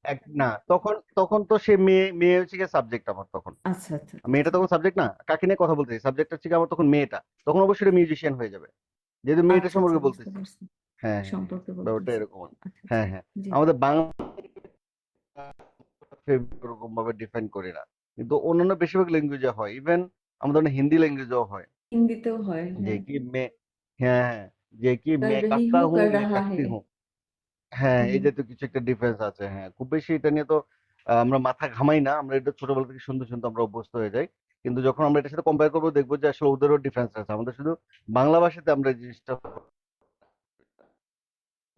S1: হ্যাঁ, না, তখন তখন তো সে মেয়ে, মেয়ে হচ্ছে গিয়ে সাবজেক্ট আমার তখন।
S2: আচ্ছা আচ্ছা
S1: মেয়েটা
S2: আচ্ছা।
S1: তখন সাবজেক্ট না, কাকে নিয়ে কথা বলতেছি, সাবজেক্ট হচ্ছে গিয়ে আমার তখন মেয়েটা, তখন অবশ্যই মিউজিশিয়ান হয়ে যাবে, যেহেতু মেয়েটা
S2: আচ্ছা আচ্ছা,
S1: সম্পর্কে
S2: বুঝতে
S1: বলতেছি।
S2: পারছি।
S1: হ্যাঁ হ্যাঁ হ্যাঁ,
S2: সম্পর্কে
S1: ব্যাপারটা
S2: বলতেছি।
S1: এরকম।
S2: আচ্ছা আচ্ছা।
S1: হ্যাঁ হ্যাঁ,
S2: জি।
S1: আমাদের বাংলা এরকম ভাবে ডিফাইন করি না, কিন্তু অন্যান্য বেশিরভাগ ল্যাঙ্গুয়েজে হয়, ইভেন আমাদের হিন্দি ল্যাঙ্গুয়েজেও হয়।
S2: হিন্দিতেও হয়,
S1: যে
S2: হ্যাঁ।
S1: कि मैं, হ্যাঁ হ্যাঁ, যে कि
S2: कर
S1: मैं
S2: रही
S1: करता
S2: हूँ
S1: हूँ,
S2: कर
S1: मैं
S2: रहा
S1: करती
S2: है।
S1: हूँ। হ্যাঁ,
S2: হুম।
S1: এই জাতীয় কিছু একটা ডিফারেন্স আছে। হ্যাঁ, খুব বেশি এটা নিয়ে তো আমরা মাথা ঘামাই না, আমরা এটা ছোটবেলা থেকে শুনতে শুনতে আমরা অভ্যস্ত হয়ে যাই। কিন্তু যখন আমরা এটার সাথে কম্পেয়ার করবো দেখবো যে আসলে ওদেরও ডিফারেন্স আছে, আমাদের শুধু বাংলা ভাষাতে আমরা এই জিনিসটা,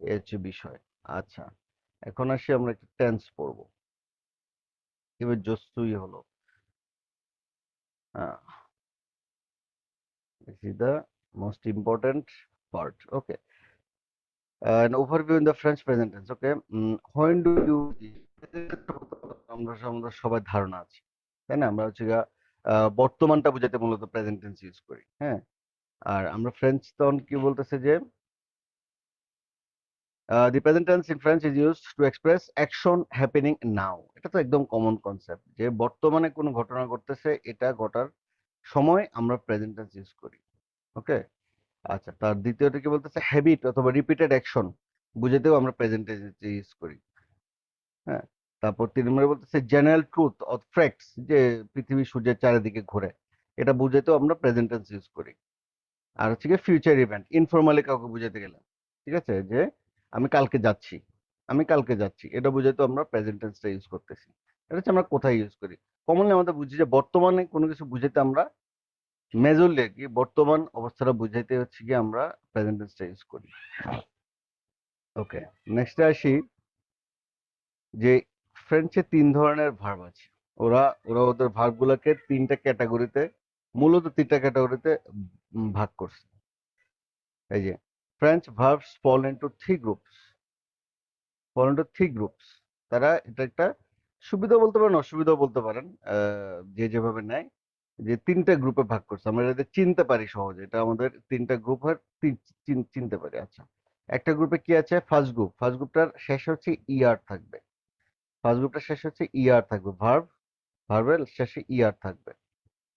S1: এই হচ্ছে বিষয়। আচ্ছা, এখন আসি আমরা একটু টেন্স পড়বো। এবার জসুই হলো, this is the most important part. Okay. An overview in the French present tense. Okay. When do you আমরা সবাই ধারণা আছে, তাই না? আমরা হচ্ছে গিয়া বর্তমানটা বোঝাতে মূলত প্রেজেন্ট টেন্স ইউজ করি। হ্যাঁ, আর আমরা ফ্রেঞ্চ তখন কি বলতেছে যে the present tense in French is used to express action happening now. এটা তো একদম কমন কনসেপ্ট, যে বর্তমানে কোনো ঘটনা ঘটতেছে, এটা ঘটার সময় আমরা প্রেজেন্ট টেন্স ইউজ করি। ওকে। আচ্ছা, তার দ্বিতীয়টা কি বলতেছে, হ্যাবিট অথবা রিপিটেড অ্যাকশন বুঝাতেও আমরা প্রেজেন্ট টেন্স ইউজ করি। হ্যাঁ, তারপর 3 নম্বরে বলতেছে জেনারেল ট্রুথ অর ফ্যাক্টস, যে পৃথিবী সূর্যের চারিদিকে ঘোরে, এটা বুঝাতেও আমরা প্রেজেন্ট টেন্স ইউজ করি। আর হচ্ছে কি ফিউচার ইভেন্ট, ইনফরমালি কাউকে বুঝাতে গেলে, ঠিক আছে, যে আমি কালকে যাচ্ছি, আমি কালকে যাচ্ছি, এটা বুঝাতেও আমরা প্রেজেন্ট টেন্সটা ইউজ করতেছি। এটা হচ্ছে আমরা কোথায় ইউজ করি, কমনলি আমাদের বুঝি যে বর্তমানে কোনো কিছু বুঝাতে আমরা মেজরলি আর কি বর্তমান অবস্থাটা বুঝাইতে হচ্ছে কি আমরা প্রেজেন্ট টেন্সটা ইউজ করি। ওকে, নেক্সট আসি যে ফ্রেঞ্চে 3 ধরনের ভার্ব আছে। ওরা ওরা ওদের ভার্ব গুলোকে 3টা ক্যাটাগরিতে, মূলত 3টা ক্যাটাগরিতে ভাগ করছে। এই যে ফ্রেঞ্চ ভার্বস ফল ইনটু থ্রি গ্রুপস। তারা এটা একটা সুবিধা বলতে পারেন, অসুবিধাও বলতে পারেন, যে যেভাবে নেয়, যে 3টা গ্রুপে ভাগ করছে। আমরা এদের চিনতে পারি সহজে, এটা আমাদের 3টা গ্রুপ হয়, চিনতে পারি। আচ্ছা, একটা গ্রুপে কি আছে? ফার্স্ট গ্রুপটার শেষে হচ্ছে ইআর থাকবে। ফার্স্ট গ্রুপটার শেষে হচ্ছে ইআর থাকবে, ভার্বের শেষে ইআর থাকবে।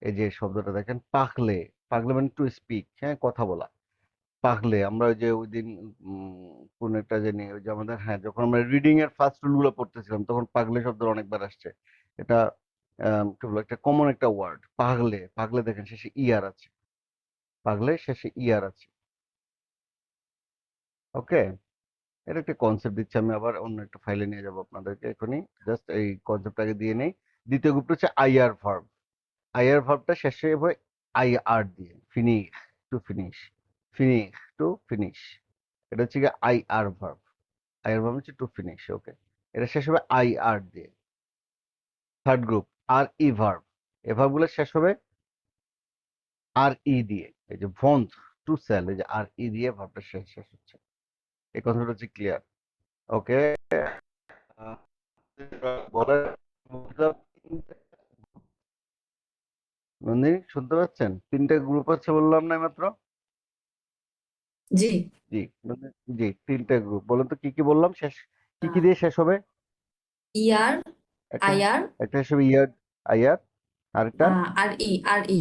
S1: এই যে শব্দটা দেখেন, পাগলে। পাগলে মানে টু স্পিক, হ্যাঁ, কথা বলা। পাগলে আমরা ওই যে ওই দিন কোন একটা জানি ওই যে আমাদের, হ্যাঁ, যখন আমরা রিডিং এর ফার্স্ট রুল গুলো পড়তেছিলাম তখন পাগলে শব্দ অনেকবার আসছে। এটা কি বলবো, একটা কমন একটা ওয়ার্ড। পাগলে, পাগলে দেখেন শেষে ইআর আছে। পাগলে শেষে ইআর আছে। ওকে, এটা একটা কনসেপ্ট দিচ্ছি আমি, আবার অন্য একটা ফাইলে নিয়ে যাবো আপনাদেরকে এখনই। জাস্ট এই কনসেপ্টটাকে দিয়ে নেই। দ্বিতীয় গ্রুপটা হচ্ছে আইআর ভার্ব। আইআর ভার্বটা শেষে হবে আইআর দিয়ে, finish, to finish, finish, to finish. এটা হচ্ছে গিয়ে আইআর ভার্ব। আইআর ভার্ব হচ্ছে টু ফিনিশ। ওকে, এটা শেষ হবে আইআর দিয়ে। থার্ড গ্রুপ আর ই ভার্ব। এ ভার্ব গুলো শেষ হবে আর ই দিয়ে। এই যে ভন্ট, টু সেল, এই যে আর ই দিয়ে ভার্বটা শেষ শেষ হচ্ছে। এই কথাটা হচ্ছে ক্লিয়ার। ওকে, বলার নন্দিনী শুনতে পাচ্ছেন? 3টে গ্রুপ আছে বললাম না মাত্র?
S3: জি।
S1: জি নন্দিনী, জি 3টে গ্রুপ। বলেন তো কি কি বললাম? শেষ কি কি দিয়ে শেষ হবে?
S3: ইয়ার,
S1: একটা
S3: আইআর,
S1: একটা হিসেবে ইয়ার, আইয়ার, আরেকটা
S3: আর ই।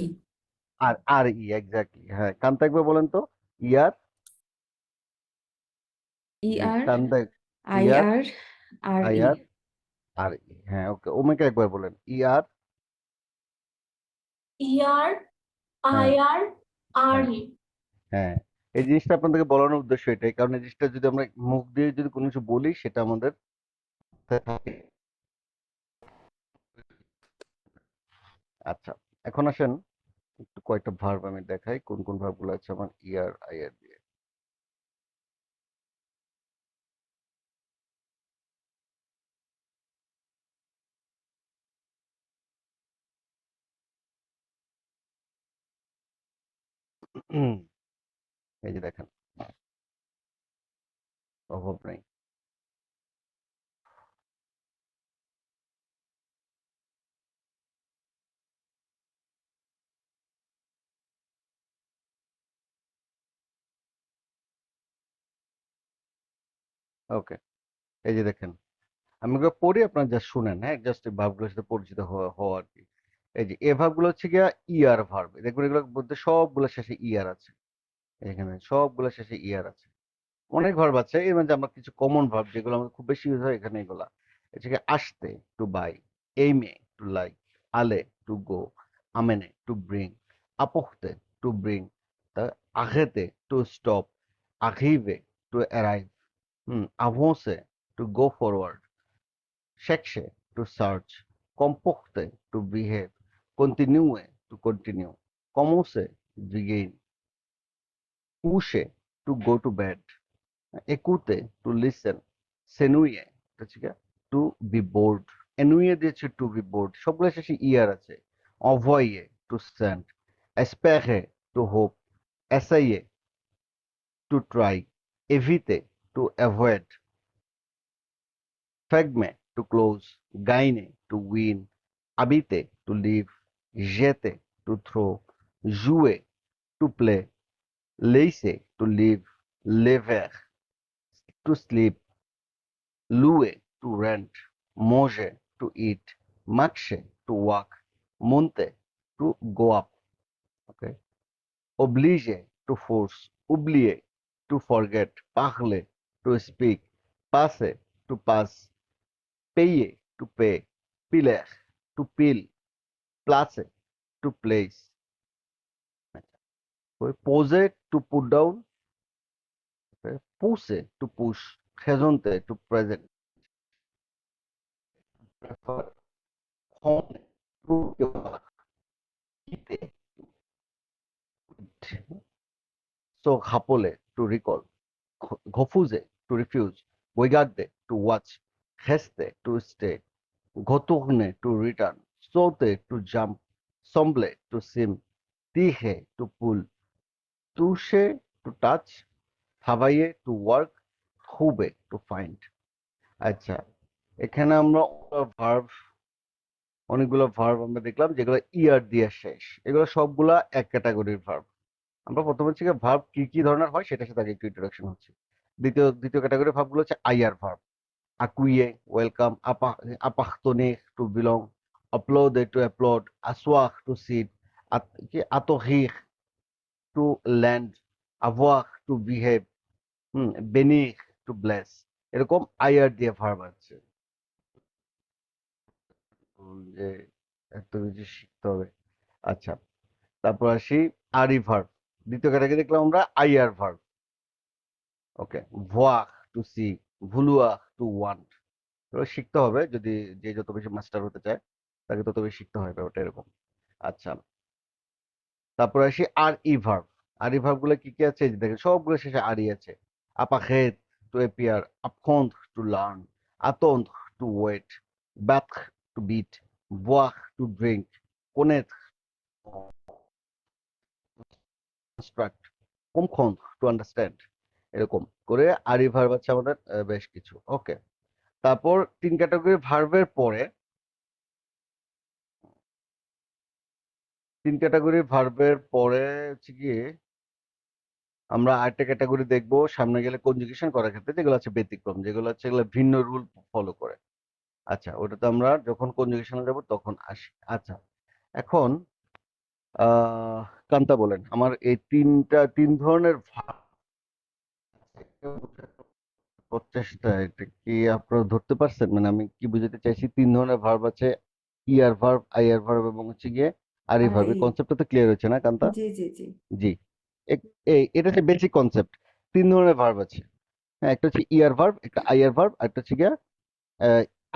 S1: আর আর ই, এক্স্যাক্টলি। হ্যাঁ, কান থাকবে বলেন তো। ইয়ার, জি
S2: ইআর,
S1: কান থাক, ইয়ার,
S2: আইআর, আর ই।
S1: আইয়ার, আর ই। হ্যাঁ, ওকে, ওমেকে একবার বলেন। ইয়ার,
S9: ইয়ার,
S1: হ্যাঁ,
S9: আয়ার, আর
S1: হ্যাঁ, হ্যাঁ। এই জিনিসটা আপনাদেরকে বলানোর উদ্দেশ্য এটাই, কারণ এই জিনিসটা যদি আমরা মুখ দিয়ে যদি কোনো কিছু বলি সেটা আমাদের মাথায় থাকে। আচ্ছা, এখন আসেন একটু কয়েকটা ভার্ব আমি দেখাই, কোন কোন ভার্ব গুলো আছে আমার ইয়ার আইয়ার দিয়ে। এই যে দেখেন, অভাব নেই। ওকে, এই যে দেখেন, আমি ওগুলো পড়ি, আপনারা জাস্ট শুনেন, হ্যাঁ, জাস্ট এই ভার্বগুলোর সাথে পরিচিত হওয়া হওয়া আর কি। এই যে এ ভার্বগুলো হচ্ছে গিয়া ইয়ার ভার্ব। দেখবেন এগুলোর মধ্যে সবগুলো শেষে ইয়ার আছে। এখানে সবগুলো শেষে ইয়ার আছে। অনেক ভার্ব আছে, এর মধ্যে আমরা কিছু কমন ভার্ব যেগুলো আমাদের খুব বেশি ইউজ হয় এখানে এগুলা। হচ্ছে কি আসতে, টু বাই, এইমে, টু লাইক, আলে, টু গো, আমেনে, টু ব্রিং, আপোখতে, টু ব্রিং, আঘেতে, টু স্টপ, আঘিবে, টু অ্যারাইভ, আভোসে, টু গো ফরওয়ার্ড, শেখে, টু সার্চ, কম্পোখতে, টু বিহেভ, কন্টিনিউয়ে, টু কন্টিনিউ, কমোসে, বিগেইন, উশে, টু গো টু বেড, একুতে, টু লিসেন, সেনুইয়ে, হচ্ছে কি টু বি বোর্ড, এনুইয়ে দিয়েছে টু বি বোর্ড, সবগুলো শেষে ইয়ার আছে। অভয়ে, টু সেন্ড, এসপেরে, টু হোপ, এসাইয়ে, টু ট্রাই, এভিতে, টু অ্যাভয়েড, ফেগমে, টু ক্লোজ, গাইনে, টু উইন, আবিতে, টু লিভ, জেতে, টু থ্রো, জুয়ে, টু প্লে, লেইসে, টু লিভ, লেভের, to sleep, louer, to rent, manger, to eat, marcher, to walk, monter, to go up. Okay. Obliger, to force, oublier, to forget, parler, to speak, passer, to pass, payer, to pay, piler, to peel, placer, to place. Poser, to put down, okay. Pousser, to push, présenter, to present, prefer, prendre, to quitter. So Hapole, to recall, Gofuse, to refuse, Boigarde, to watch, Heste, to stay, Gotourne, to return, Saute, to jump, Semble, to sim, Tihe, to pull, Touche, to touch, Travailler, to work, Hube, to find. আচ্ছা, এখানে আমরা অনেকগুলো verb আমরা দেখলাম যেগুলো ইয়ার দিয়ে শেষ। এগুলো সবগুলা এক ক্যাটাগরির ভার্ব। আমরা প্রথমে হচ্ছে ভার্ব কি কি ধরনের হয় সেটার সাথে আগে একটু ইন্ট্রোডাকশন হচ্ছে। দ্বিতীয় ক্যাটাগরি ভার্বগুলো হচ্ছে IR verb. accueillir, welcome, appartenir, to belong, applaudir, to applaud, asseoir, to sit, attourir, to lend, avoir, to behave, bénir, to bless। এরকম আইআর দিয়ে ভার্ব আছে। যে এত কিছু শিখতে হবে। আচ্ছা, তারপর আসি আরই ভার্ব। দ্বিতীয় ক্যাটাগরি দেখলাম আমরা IR verb. Okay, voir, to see, vouloir, to want। এগুলো শিখতে হবে, যদি যে যত বেশি মাস্টার হতে চায় তাকে তত বেশি শিখতে হবে, ওটা এরকম। আচ্ছা, তারপর আসি আর ই ভার্ব। আর ই ভার্ব গুলো কি কি আছে, এই যে দেখেন সবগুলো শেষে আর ই আছে। apparaître, to appear, apprendre, to learn, attendre, to wait, battre, to beat, boire, to drink, connaître, construct, comprendre, to understand। এরকম করে আর ই ভার্ব আছে আমাদের বেশ কিছু। ওকে, তারপর 3 ক্যাটাগরি ভার্বের পরে 3 ক্যাটাগরি ভার্বের পরে হচ্ছে গিয়ে আমরা আরেকটা ক্যাটাগরি দেখবো সামনে গেলে কনজুগেশন করার ক্ষেত্রে, যেগুলো আছে ব্যতিক্রম, যেগুলো হচ্ছে এগুলো ভিন্ন রুল ফলো করে। আচ্ছা, ওটাতে আমরা যখন কনজুগেশনে যাব তখন আসি। আচ্ছা, এখন কান্তা বলেন আমার এই তিন ধরনের ভার্ব প্রচেষ্টা, এটা কি আপনারা ধরতে পারছেন? মানে আমি কি বুঝাতে চাইছি, 3 ধরনের ভার্ব আছে, ইয়ার ভার্ব, আইয়ার ভার্ব এবং হচ্ছে গিয়ে আরি
S2: আর
S1: ভার্ব। এই
S2: এই
S1: কনসেপ্টটা তো ক্লিয়ার হচ্ছে না কান্তা?
S2: জি জি জি
S1: জি। এটা হচ্ছে বেসিক কনসেপ্ট। 3 ধরনের ভার্ব আছে। হ্যাঁ, একটা হচ্ছে ইয়ার ভার্ব, একটা আইয়ার ভার্ব, আর একটা হচ্ছে গিয়া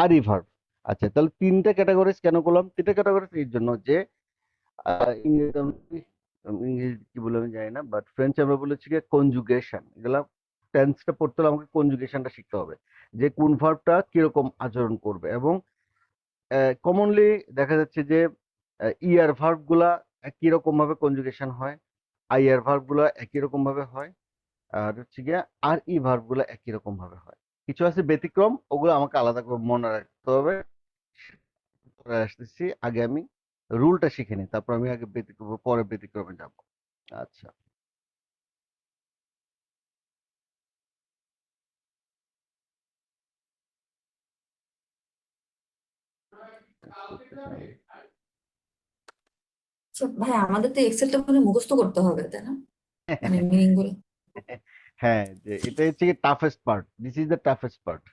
S1: আরি ভার্ব। আচ্ছা, তাহলে 3টা ক্যাটাগরিজ কেন করলাম? 3টা ক্যাটাগরিজ এর জন্য যে ইংরেজি কি বলে আমি জানি না, বাট ফ্রেঞ্চ আমরা বলেছি গিয়ে কনজুগেশন। এগুলা টেন্সটা পড়তে হলে আমাকে কনজুগেশনটা শিখতে হবে, যে কোন ভার্বটা কিরকম আচরণ করবে। এবং কমনলি দেখা যাচ্ছে যে ইয়ার ভার্ব গুলা একই রকম ভাবে কনজুগেশন হয়, আইয়ার ভার্ব গুলা একই রকম ভাবে হয়, আর হচ্ছে গিয়া আর ই ভার্ব গুলা একই রকম ভাবে হয়। কিছু আছে ব্যতিক্রম, ওগুলো আমাকে আলাদা করে মনে রাখতে হবে। পরে আসতেছি, আগে আমি রুলটা শিখে নিই, তারপর আমি আগে ব্যতিক্রম, পরে ব্যতিক্রমে যাব। আচ্ছা,
S3: আচ্ছা ভাই, আমাদের তো এক্সেলটা মানে মুখস্থ করতে হবে, তাই না? মানে মিনিং গুলো।
S1: হ্যাঁ, যে এটা হচ্ছে কি toughest part, this is the toughest part.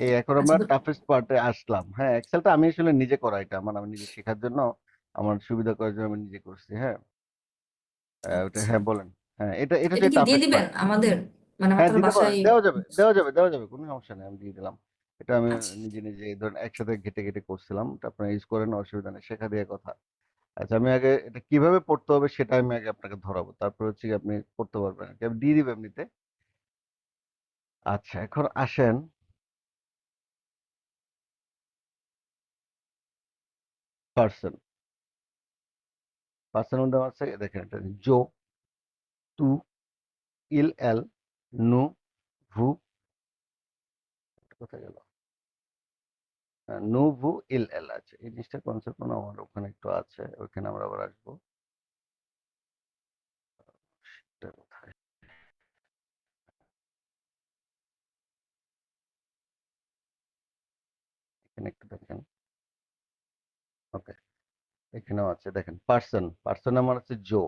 S1: এই এখন
S3: আচ্ছা
S1: আমরা টাফেস্ট পার্টে আসলাম। হ্যাঁ, এক্সেলটা আমি আসলে নিজে করা, এটা আমি নিজে শেখার জন্য, আমার সুবিধা করার জন্য আমি নিজে করছি। হ্যাঁ, ওটা,
S3: আচ্ছা,
S1: হ্যাঁ বলেন। হ্যাঁ, এটা এটা
S3: এটা
S1: হচ্ছে
S3: কি দিয়ে
S1: টাফেস্ট
S3: দিবেন
S1: পার্ট।
S3: আমাদের? মানে আমার
S1: হ্যাঁ,
S3: তো
S1: দিতে পারেন,
S3: বাসায়।
S1: দেওয়া যাবে, কোনো সমস্যা নেই, আমি দিয়ে দিলাম। এটা আমি
S3: আচ্ছা,
S1: নিজে নিজে এই ধরেন একসাথে ঘেটে ঘেটে করছিলাম, এটা আপনারা ইউজ করেন, অসুবিধা নেই, শেখা দিয়ে কথা। আচ্ছা, আমি আগে এটা কিভাবে পড়তে হবে সেটা আমি আগে আপনাকে ধরাবো, তারপর হচ্ছে কি আপনি পড়তে পারবেন আর কি। আমি দিয়ে দিব এমনিতে। আচ্ছা, এখন আসেন পার্সন। পার্সন মধ্যে আমার আছে, দেখেন এটা জো, তু, ইল, এল, নু, ভু, কোথায় গেল, নু, ভু, ইল, এল আছে। এই জিনিসটা কনসেপ্ট আমার ওখানে একটু আছে, ওখানে আমরা আবার আসবো। এটা কোথায়? এখানে একটু দেখেন। ওকে, এখানেও আছে, দেখেন পার্সন। পার্সন আমার আছে জো।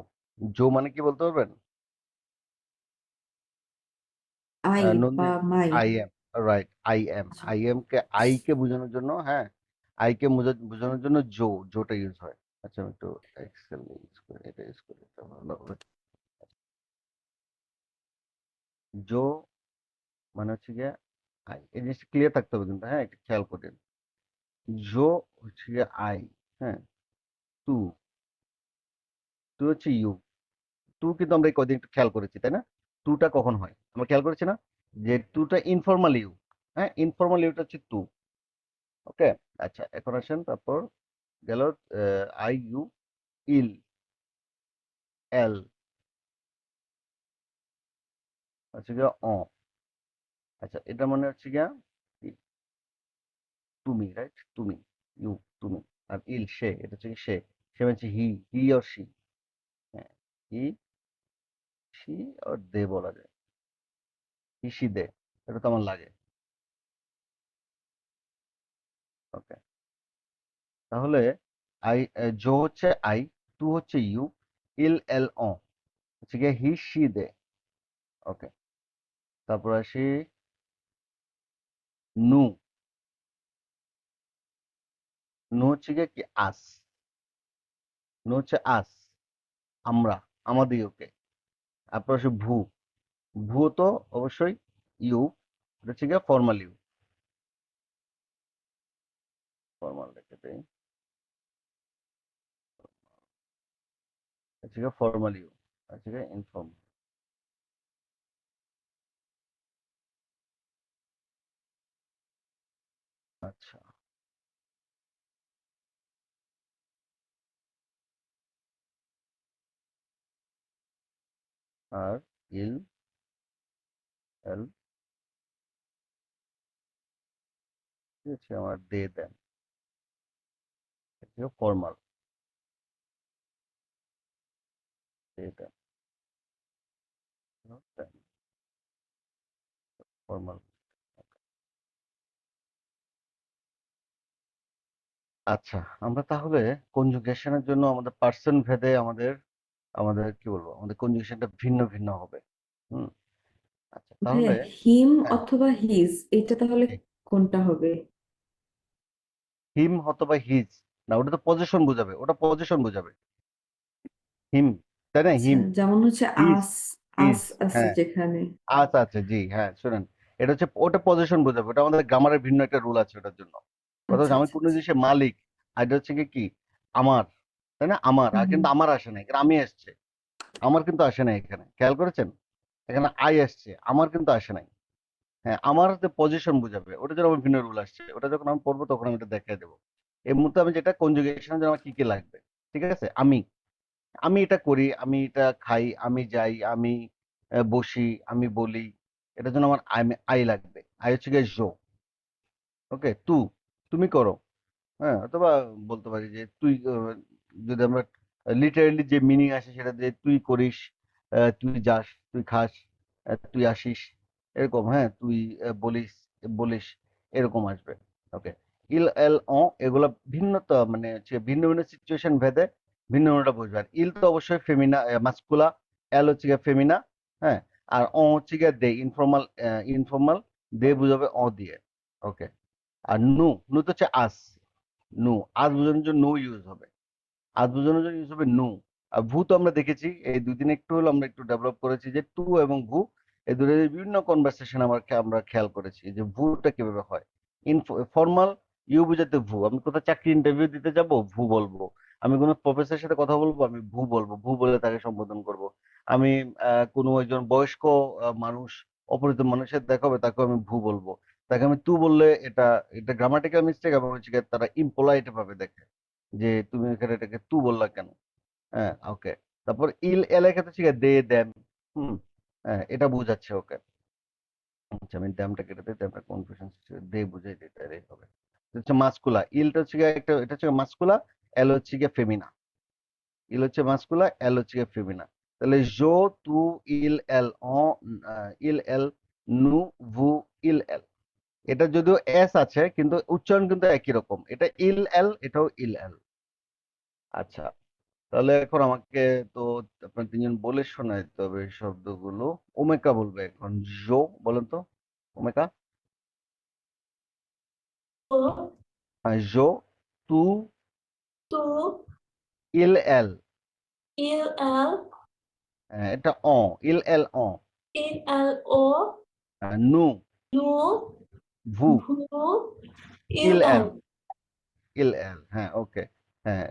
S1: জো মানে কি বলতে পারবেন?
S2: আই বা
S1: নন্দিন,
S2: my
S1: I am, right, I am. I am কে, আই কে বোঝানোর জন্য, হ্যাঁ, আই কে বোঝানোর জন্য জোটা ইউজ হয়। আচ্ছা, আমি একটু এক্সেল ইউজ করি, এটা ইউজ করি, এটা ভালো হবে। জো মানে হচ্ছে গিয়ে আই, এই জিনিসটা ক্লিয়ার থাকতে হবে কিন্তু, হ্যাঁ, একটু খেয়াল করেন। জো হচ্ছে গিয়ে আই, হ্যাঁ, টু, টু হচ্ছে ইউ। টু কিন্তু আমরা এই কদিন একটু খেয়াল করেছি, তাই না? টুটা কখন হয় আমরা খেয়াল করেছি না, যে টুটা ইনফর্মাল ইউ। হ্যাঁ, ইনফর্মাল ইউটা হচ্ছে টু। ওকে, আচ্ছা, এখন আসেন তারপর গেল আই, ইউ, ইল, এল, হচ্ছে গিয়া অ। আচ্ছা, এটা মানে হচ্ছে গিয়া কি? তুমি, রাইট, তুমি, ইউ, তুমি। আর ইল সে, এটা হচ্ছে কি সে। সে মানে হি অর সি। হ্যাঁ, হি, সি অর দে বলা যায়। হিসিদে, এটা তো আমার লাগে। ওকে, তাহলে জো হচ্ছে আই, তু হচ্ছে ইউ, ইল এল অ হচ্ছে গিয়ে হিসিদে। ওকে, তারপর আসি নু। নু হচ্ছে গিয়ে কি আস, নু হচ্ছে আস, আমরা, আমাদিওকে। তারপর আসে ভু, ভু তো অবশ্যই ইউ, এটা হচ্ছে গিয়ে ফর্মাল ইউ, ফর্মাল লিখে দেই, হচ্ছে গিয়ে ফর্মাল ইউ, হচ্ছে গিয়ে ইনফর্মাল। আচ্ছা, আর ইল এল কি হচ্ছে আমার দে দেন, হচ্ছে ফর্মাল, দে দেন, ফর্মাল। আচ্ছা, আমরা তাহলে কনজুগেশনের জন্য আমাদের পার্সন ভেদে আমাদের আমাদের কি বলবো, আমাদের কনজুগেশনটা ভিন্ন ভিন্ন হবে। হুম, আচ্ছা
S2: ভাইয়া
S1: তাহলে
S2: হিম
S1: হ্যাঁ,
S2: অথবা হিজ এটা তাহলে
S1: ঠিক।
S2: কোনটা হবে?
S1: হিম অথবা হিজ, না ওটা তো পজিশন বোঝাবে, ওটা পজিশন বোঝাবে। হিম, তাই না?
S2: আচ্ছা,
S1: হিম,
S2: যেমন হচ্ছে
S1: হিজ,
S2: আস,
S1: হিজ,
S2: আস আছে
S1: হ্যাঁ,
S2: যেখানে।
S1: আচ্ছা আচ্ছা, জি হ্যাঁ, শুনেন, এটা হচ্ছে ওটা পজিশন বোঝাবে, ওটা আমাদের গ্রামারের ভিন্ন একটা রুল আছে ওটার জন্য। কথা
S2: আচ্ছা
S1: হচ্ছে আমি
S2: আচ্ছা
S1: কোনো
S2: আচ্ছা।
S1: জিনিসের মালিক, আর এটা হচ্ছে কি আমার, তাই না? আমার, আর
S2: হুম।
S1: কিন্তু আমার আসে নাই, এখানে আমি আসছে, আমার কিন্তু আসে নাই এখানে, খেয়াল করেছেন? এখানে আই আসছে, আমার কিন্তু আসে নাই। হ্যাঁ, আমার হচ্ছে পজিশন বোঝাবে, ওটা যেন আমার ভিন্ন রুল আসছে, ওটা যখন আমি পড়বো তখন আমি এটা দেখাই দেবো। এই মুহূর্তে আমি যেটা কনজুগেশনের জন্য আমার কি কি লাগবে, ঠিক আছে? আমি, আমি এটা করি, আমি এটা খাই, আমি যাই, আমি বসি, আমি বলি, এটার জন্য আমার আই, আই লাগবে। আই হচ্ছে গিয়ে জো। ওকে, তুমি করো, হ্যাঁ, অথবা বলতে পারি যে তুই, যদি আমরা লিটারেলি যে মিনিং আসে সেটা যে তুই করিস, তুই যাস, তুই খাস, তুই আসিস, এরকম, হ্যাঁ, তুই বলিস, বলিস, এরকম আসবে। ওকে, ইল এল অ এগুলা ভিন্নতা, মানে হচ্ছে ভিন্ন ভিন্ন সিচুয়েশন ভেদে ভিন্ন ভিন্নটা বুঝবে। আর ইল তো অবশ্যই ফেমিনা, মাস্কুলা, এল হচ্ছে গিয়ে ফেমিনা, হ্যাঁ, আর অ হচ্ছে গিয়ে দে, ইনফর্মাল, ইনফর্মাল, দে বুঝাবে অ দিয়ে। ওকে, আর নু তো হচ্ছে আস, নু, আজ বোঝানোর জন্য নো ইউজ হবে, আজ বোঝানোর জন্য ইউজ হবে নু। আর ভূ তো আমরা দেখেছি এই দুই দিন একটু হলো আমরা একটু ডেভেলপ করেছি যে টু এবং ভূ, এই দুটোর বিভিন্ন কনভারসেশন আমরা খেয়াল করেছি যে ভূটা কিভাবে হয়। ফর্মাল ইউ বোঝাতে ভূ, আমি কোথাও চাকরি ইন্টারভিউ দিতে যাব ভূ বলবো, আমি কোনো প্রফেসরের সাথে কথা বলবো আমি ভূ বলবো, ভূ বলে তাকে সম্বোধন করব। আমি কোনো একজন বয়স্ক মানুষ, অপরিচিত মানুষের দেখা হবে তাকে আমি ভূ বলবো, তাকে আমি তু বললে এটা এটা গ্রামাটিক্যাল মিস্টেক এবং হচ্ছে গিয়ে তারা ইম্পোলাইট ভাবে দেখে যে তুমি এখানে এটাকে তু বললা কেন। হ্যাঁ, ওকে, তারপর ইল এলাকা তো ঠিক আছে, দে দেন, হুম, হ্যাঁ, এটা বুঝাচ্ছে। ওকে, আচ্ছা আমি ড্যামটা কেটে দিই, ড্যামটা কনফিউশন দে বুঝাই দিতে এটাই হবে। এটা হচ্ছে মাস্কুলা, ইলটা হচ্ছে গিয়ে একটা, এটা হচ্ছে মাস্কুলা, এল হচ্ছে গিয়ে ফেমিনা, ইল হচ্ছে মাস্কুলা, এল হচ্ছে গিয়ে ফেমিনা। তাহলে জো, তু, ইল এল অ, ইল এল, নু, ভু, ইল এল, এটা যদিও এস আছে কিন্তু উচ্চারণ কিন্তু একই রকম, এটা ইল এল, এটাও ইল এল। আচ্ছা, তাহলে এখন আমাকে তো আপনার তিনজন বলে শোনাইতে হবে এই শব্দগুলো। ওমেকা বলবে এখন, জো বলেন তো, ওমেকা।
S3: তো
S1: জো, তু,
S3: তো
S1: ইল এল,
S3: ইল এল,
S1: এটা অ, ইল এল অ,
S3: ইল এল ও,
S1: নু,
S3: নু,
S1: ভু,
S3: ভু, ইল
S1: ইল
S3: এল,
S1: এল, ইল এল, হ্যাঁ ওকে, হ্যাঁ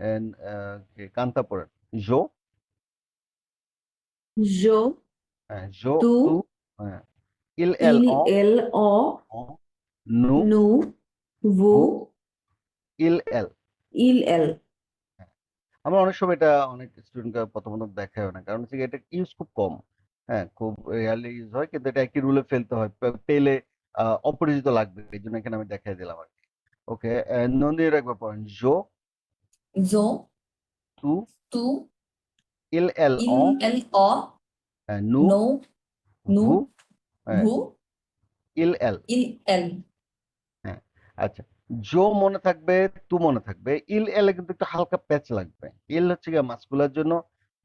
S1: কান্তা পড়েন, জো,
S2: জো,
S1: জো,
S2: তু,
S1: তু, হ্যাঁ, ইল এল
S2: ইল
S1: অ,
S2: এল অ,
S1: অ, নু,
S2: নু, ভু,
S1: ভু, ইল এল।
S2: ইল এল।
S1: আমরা অনেক সময় এটা অনেক স্টুডেন্টকে প্রথম প্রথম দেখায় না, কারণ হচ্ছে কি এটা ইউজ খুব কম, হ্যাঁ, খুব রেয়ারলি ইউজ হয়, কিন্তু এটা একই রুলে ফেলতে হয়, পেলে অপরিচিত লাগবে, এই জন্য এখানে আমি দেখাই দিলাম আর কি। ওকে, নন্দিনীর একবার পড়েন, জো,
S3: জো,
S1: তু,
S3: তু,
S1: ইল এল
S3: ইল
S1: অ,
S3: এল অ,
S1: নু,
S3: নো, নু,
S1: ভু, হ্যাঁ,
S3: ভু,
S1: ইল এল।
S3: ইল এল।
S1: হ্যাঁ, আচ্ছা। জো মনে থাকবে, তু মনে থাকবে। ইল এলে কিন্তু একটু হালকা প্যাচ লাগবে। ইল হচ্ছে গিয়ে মাস্কুলার জন্য,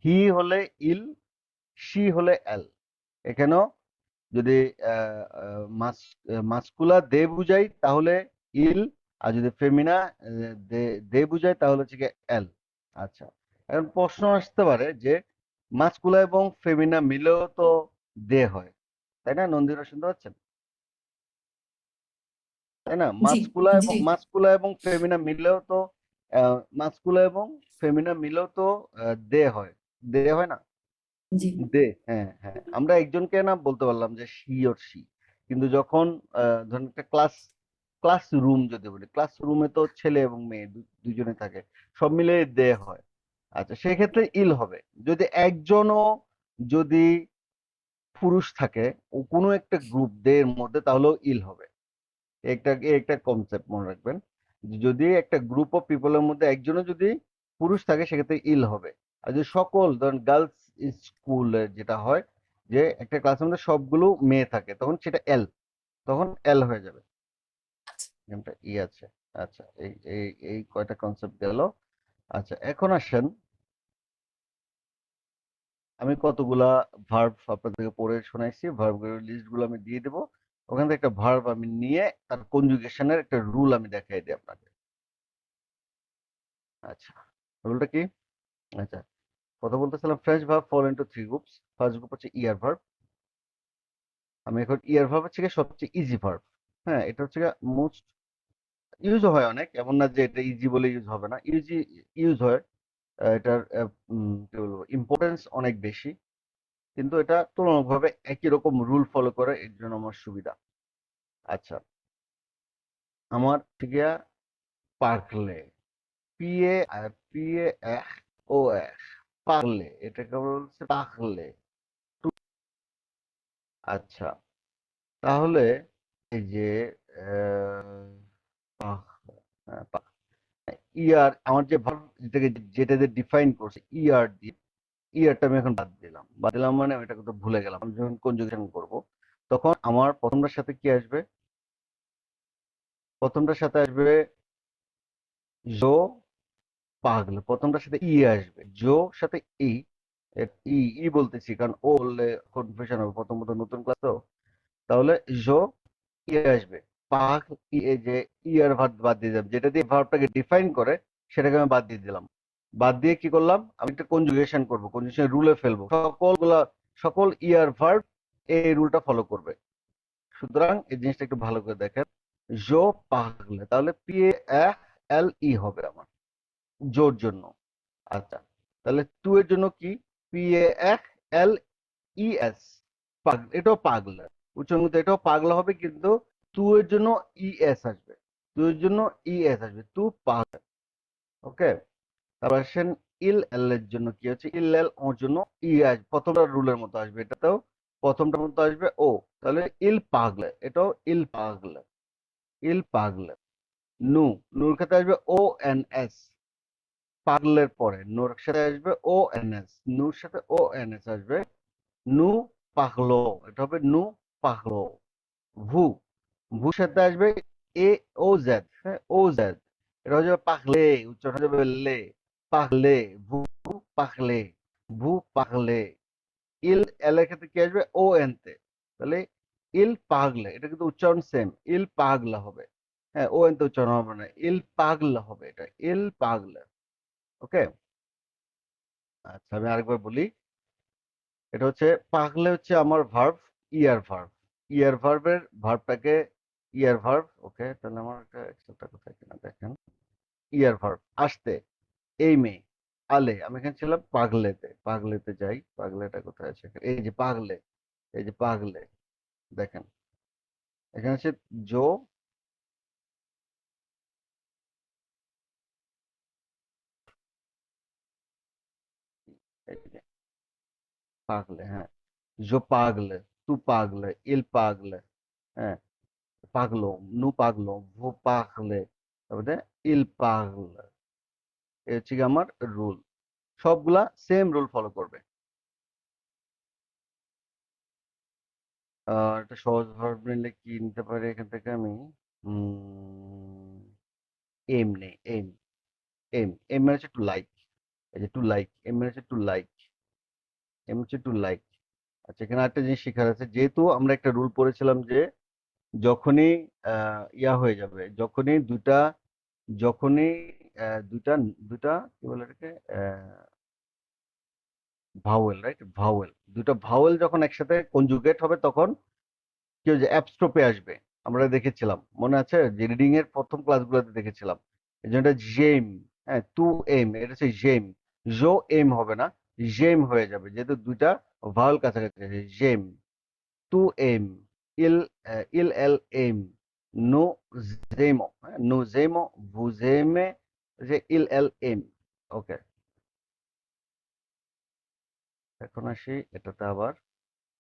S1: হি হলে ইল, শি হলে এল। এখানেও যদি মাস্কুলার দে বুঝাই তাহলে ইল, আর যদি ফেমিনা দে দে বুঝাই তাহলে হচ্ছে গিয়ে এল। আচ্ছা, এখন প্রশ্ন আসতে পারে যে মাস্কুলা এবং ফেমিনা মিলেও তো দে হয়, তাই না? নন্দিরা শুনতে পাচ্ছেন? তাই না?
S3: জি জি
S1: মাস্কুলা এবং ফেমিনা মিলেও তো মাস্কুলা এবং ফেমিনা মিলেও তো দে হয়, দে হয় না?
S3: জি
S1: দে, হ্যাঁ হ্যাঁ, আমরা একজনকে না বলতে পারলাম যে শি অর শি, কিন্তু যখন ধরেন একটা ক্লাসরুম যদি বলি, ক্লাসরুমে তো ছেলে এবং মেয়ে দুজনে থাকে, সব মিলে দে হয়। আচ্ছা, সেক্ষেত্রে ইল হবে। যদি একজনও যদি পুরুষ থাকে ও কোনো একটা গ্রুপ দে এর মধ্যে, তাহলেও ইল হবে। একটা কনসেপ্ট মনে রাখবেন, যে যদি একটা গ্রুপ অফ পিপলের মধ্যে একজনও যদি পুরুষ থাকে সেক্ষেত্রে ইল হবে। আর যদি সকল ধরেন গার্লস স্কুলে যেটা হয় যে একটা ক্লাসের মধ্যে সবগুলো মেয়ে থাকে, তখন সেটা এল, তখন এল হয়ে যাবে। এখানটা ই আছে। আচ্ছা, এই এই এই কয়টা কনসেপ্ট গেল। আচ্ছা, এখন আসেন, আমি কতগুলা ভার্ব আপনাদেরকে পড়ে শোনাইছি, ভার্বের লিস্ট গুলো আমি দিয়ে দেবো। ওখান থেকে একটা ভার্ব আমি নিয়ে তার কনজুগেশনের একটা রুল আমি দেখাই দিই আপনাকে। আচ্ছা, রুলটা কি? আচ্ছা, কথা বলতেছিলাম French verb fall into three groups. First group হচ্ছে ইয়ার ভার্ব। আমি এখন ইয়ার ভার্ব হচ্ছে গিয়ে সবচেয়ে ইজি ভার্ব। হ্যাঁ, এটা হচ্ছে মোস্ট ইউজ হয় অনেক, এমন না যে এটা ইজি বলে ইউজ হবে না, ইউজ হয়। এটার কি বলবো, ইম্পর্টেন্স অনেক বেশি, কিন্তু এটা তুলনামূলকভাবে একই রকম রুল ফলো করে, এর জন্য আমার সুবিধা। আচ্ছা, আমার ঠিক পার্কলে, PARLE, পার্লে, এটাকে বলছে পার্লে। আচ্ছা, তাহলে এই যে আহ, পাখ, হ্যাঁ, ইয়ার, আমার যে ভার্ব যেটা যে ডিফাইন করছে ইয়ার দিয়ে, ইয়ারটা আমি এখন বাদ দিলাম মানে আমি এটাকে তো ভুলে গেলাম। আমি যখন কনজুগেশন করব তখন আমার প্রথমটার সাথে কি আসবে? প্রথমটার সাথে আসবে জো পাগল, প্রথমটার সাথে ই আসবে, জো সাথে ই। ই ই বলতেছি কারণ ও বললে কনফিউশন হবে, প্রথমত নতুন ক্লাস তো। তাহলে জো ই আসবে, পাগ এই যে ইয়ার ভার্ব বাদ দিয়ে যাবে, যেটা দিয়ে ভার্বটাকে ডিফাইন করে সেটাকে আমি বাদ দিয়ে দিলাম। বাদ দিয়ে কি করলাম, আমি একটা কনজুগেশন করব, কনজুগেশন রুলে ফেলবো, সকল ইয়ার ভার্ব এই রুলটা ফলো করবে। সুতরাং এই জিনিসটা একটু ভালো করে দেখেন, জো পাগলে, তাহলে PALE হবে আমার জোর জন্য। আচ্ছা, তাহলে টু এর জন্য কি? PAGLES, এটাও পাগলা, উচ্চারণ এটাও পাগলা হবে, কিন্তু টু এর জন্য ইএস আসবে, টু এর জন্য ইএস আসবে, টু পাগলা। ওকে, তারপর আসেন ইল এল এর জন্য কি হচ্ছে, ইল এল ওর জন্য ই আসবে, প্রথমটা রুলের মতো আসবে, এটাতেও প্রথমটার মতো আসবে ও, তাহলে ইল পাগলে, এটাও ইল পাগলে, ইল পাগলে। নুর ক্ষেত্রে আসবে ONS, পাগলের পরে নোর সাথে আসবে ONS, নুর সাথে ONS আসবে, নু পাগলো, এটা হবে নু পাগলো। ভু, ভুর সাথে আসবে AOZ, হ্যাঁ OZ, এটা হয়ে যাবে পাগলে, উচ্চারণ হয়ে যাবে লে, পাগলে, ভু পাগলে, ভু পাগলে। ইল এল এর ক্ষেত্রে কি আসবে? ON তে, তাহলে ইল পাগলে, এটা কিন্তু উচ্চারণ সেম, ইল পাগলা হবে। হ্যাঁ, ON তে উচ্চারণ হবে না, ইল পাগলা হবে, এটা ইল পাগলা। ওকে, আচ্ছা আমি আরেকবার বলি, এটা হচ্ছে পাগলে হচ্ছে আমার ভার্ব, ইয়ার ভার্ব, ইয়ার ভার্বের ভার্বটাকে ইয়ার ভার্ব। ওকে, তাহলে আমার একটা এক্সেপ্টটা কোথায় কিনা দেখেন, ইয়ার ভার্ব আসতে, এই মেয়ে, আলে, আমি এখানে ছিলাম পাগলেতে, পাগলেতে যাই, পাগলেটা কোথায় আছে, এই যে পাগলে, এই যে পাগলে, দেখেন এখানে আছে জো, এই যে পাগলে, হ্যাঁ, জো পাগলে, তু পাগলে, ইল পাগলে, হ্যাঁ, পাগলো, নু পাগলো, ভো পাগলে, তারপরে ইল পাগলে। এই হচ্ছে গিয়ে আমার রুল, সবগুলা সেম রুল ফলো করবে। একটা সহজ ভার্ব নিলে কি নিতে পারি এখান থেকে আমি? এম নেই, এম। এম মানে হচ্ছে টু লাইক। এই যে টু লাইক, এম মানে হচ্ছে টু লাইক, এম হচ্ছে টু লাইক। আচ্ছা, এখানে আরেকটা জিনিস শেখার আছে। যেহেতু আমরা একটা রুল পড়েছিলাম যে যখনই ইয়া হয়ে যাবে, যখনই দুইটা দুইটা কি বলে এটাকে, ভাওয়েল, রাইট? ভাওয়েল, দুটো ভাওয়েল যখন একসাথে কনজুগেট হবে তখন কি হয় যে অ্যাপস্ট্রোপে আসবে। আমরা দেখেছিলাম, মনে আছে যে রিডিং এর প্রথম ক্লাসগুলোতে দেখেছিলাম। এই জন্য এটা জেম, হ্যাঁ, টু এম, এটা হচ্ছে জেম। জো এম হবে না, জেম হয়ে যাবে, যেহেতু দুইটা ভাওয়েল কাছাকাছি আছে। জেম, টু এম, ইল ইল এল এম, নো জেমো, হ্যাঁ, নো জেমো, ভুজেমে, যে ইল এল এম। ওকে, এখন আসি এটাতে আবার।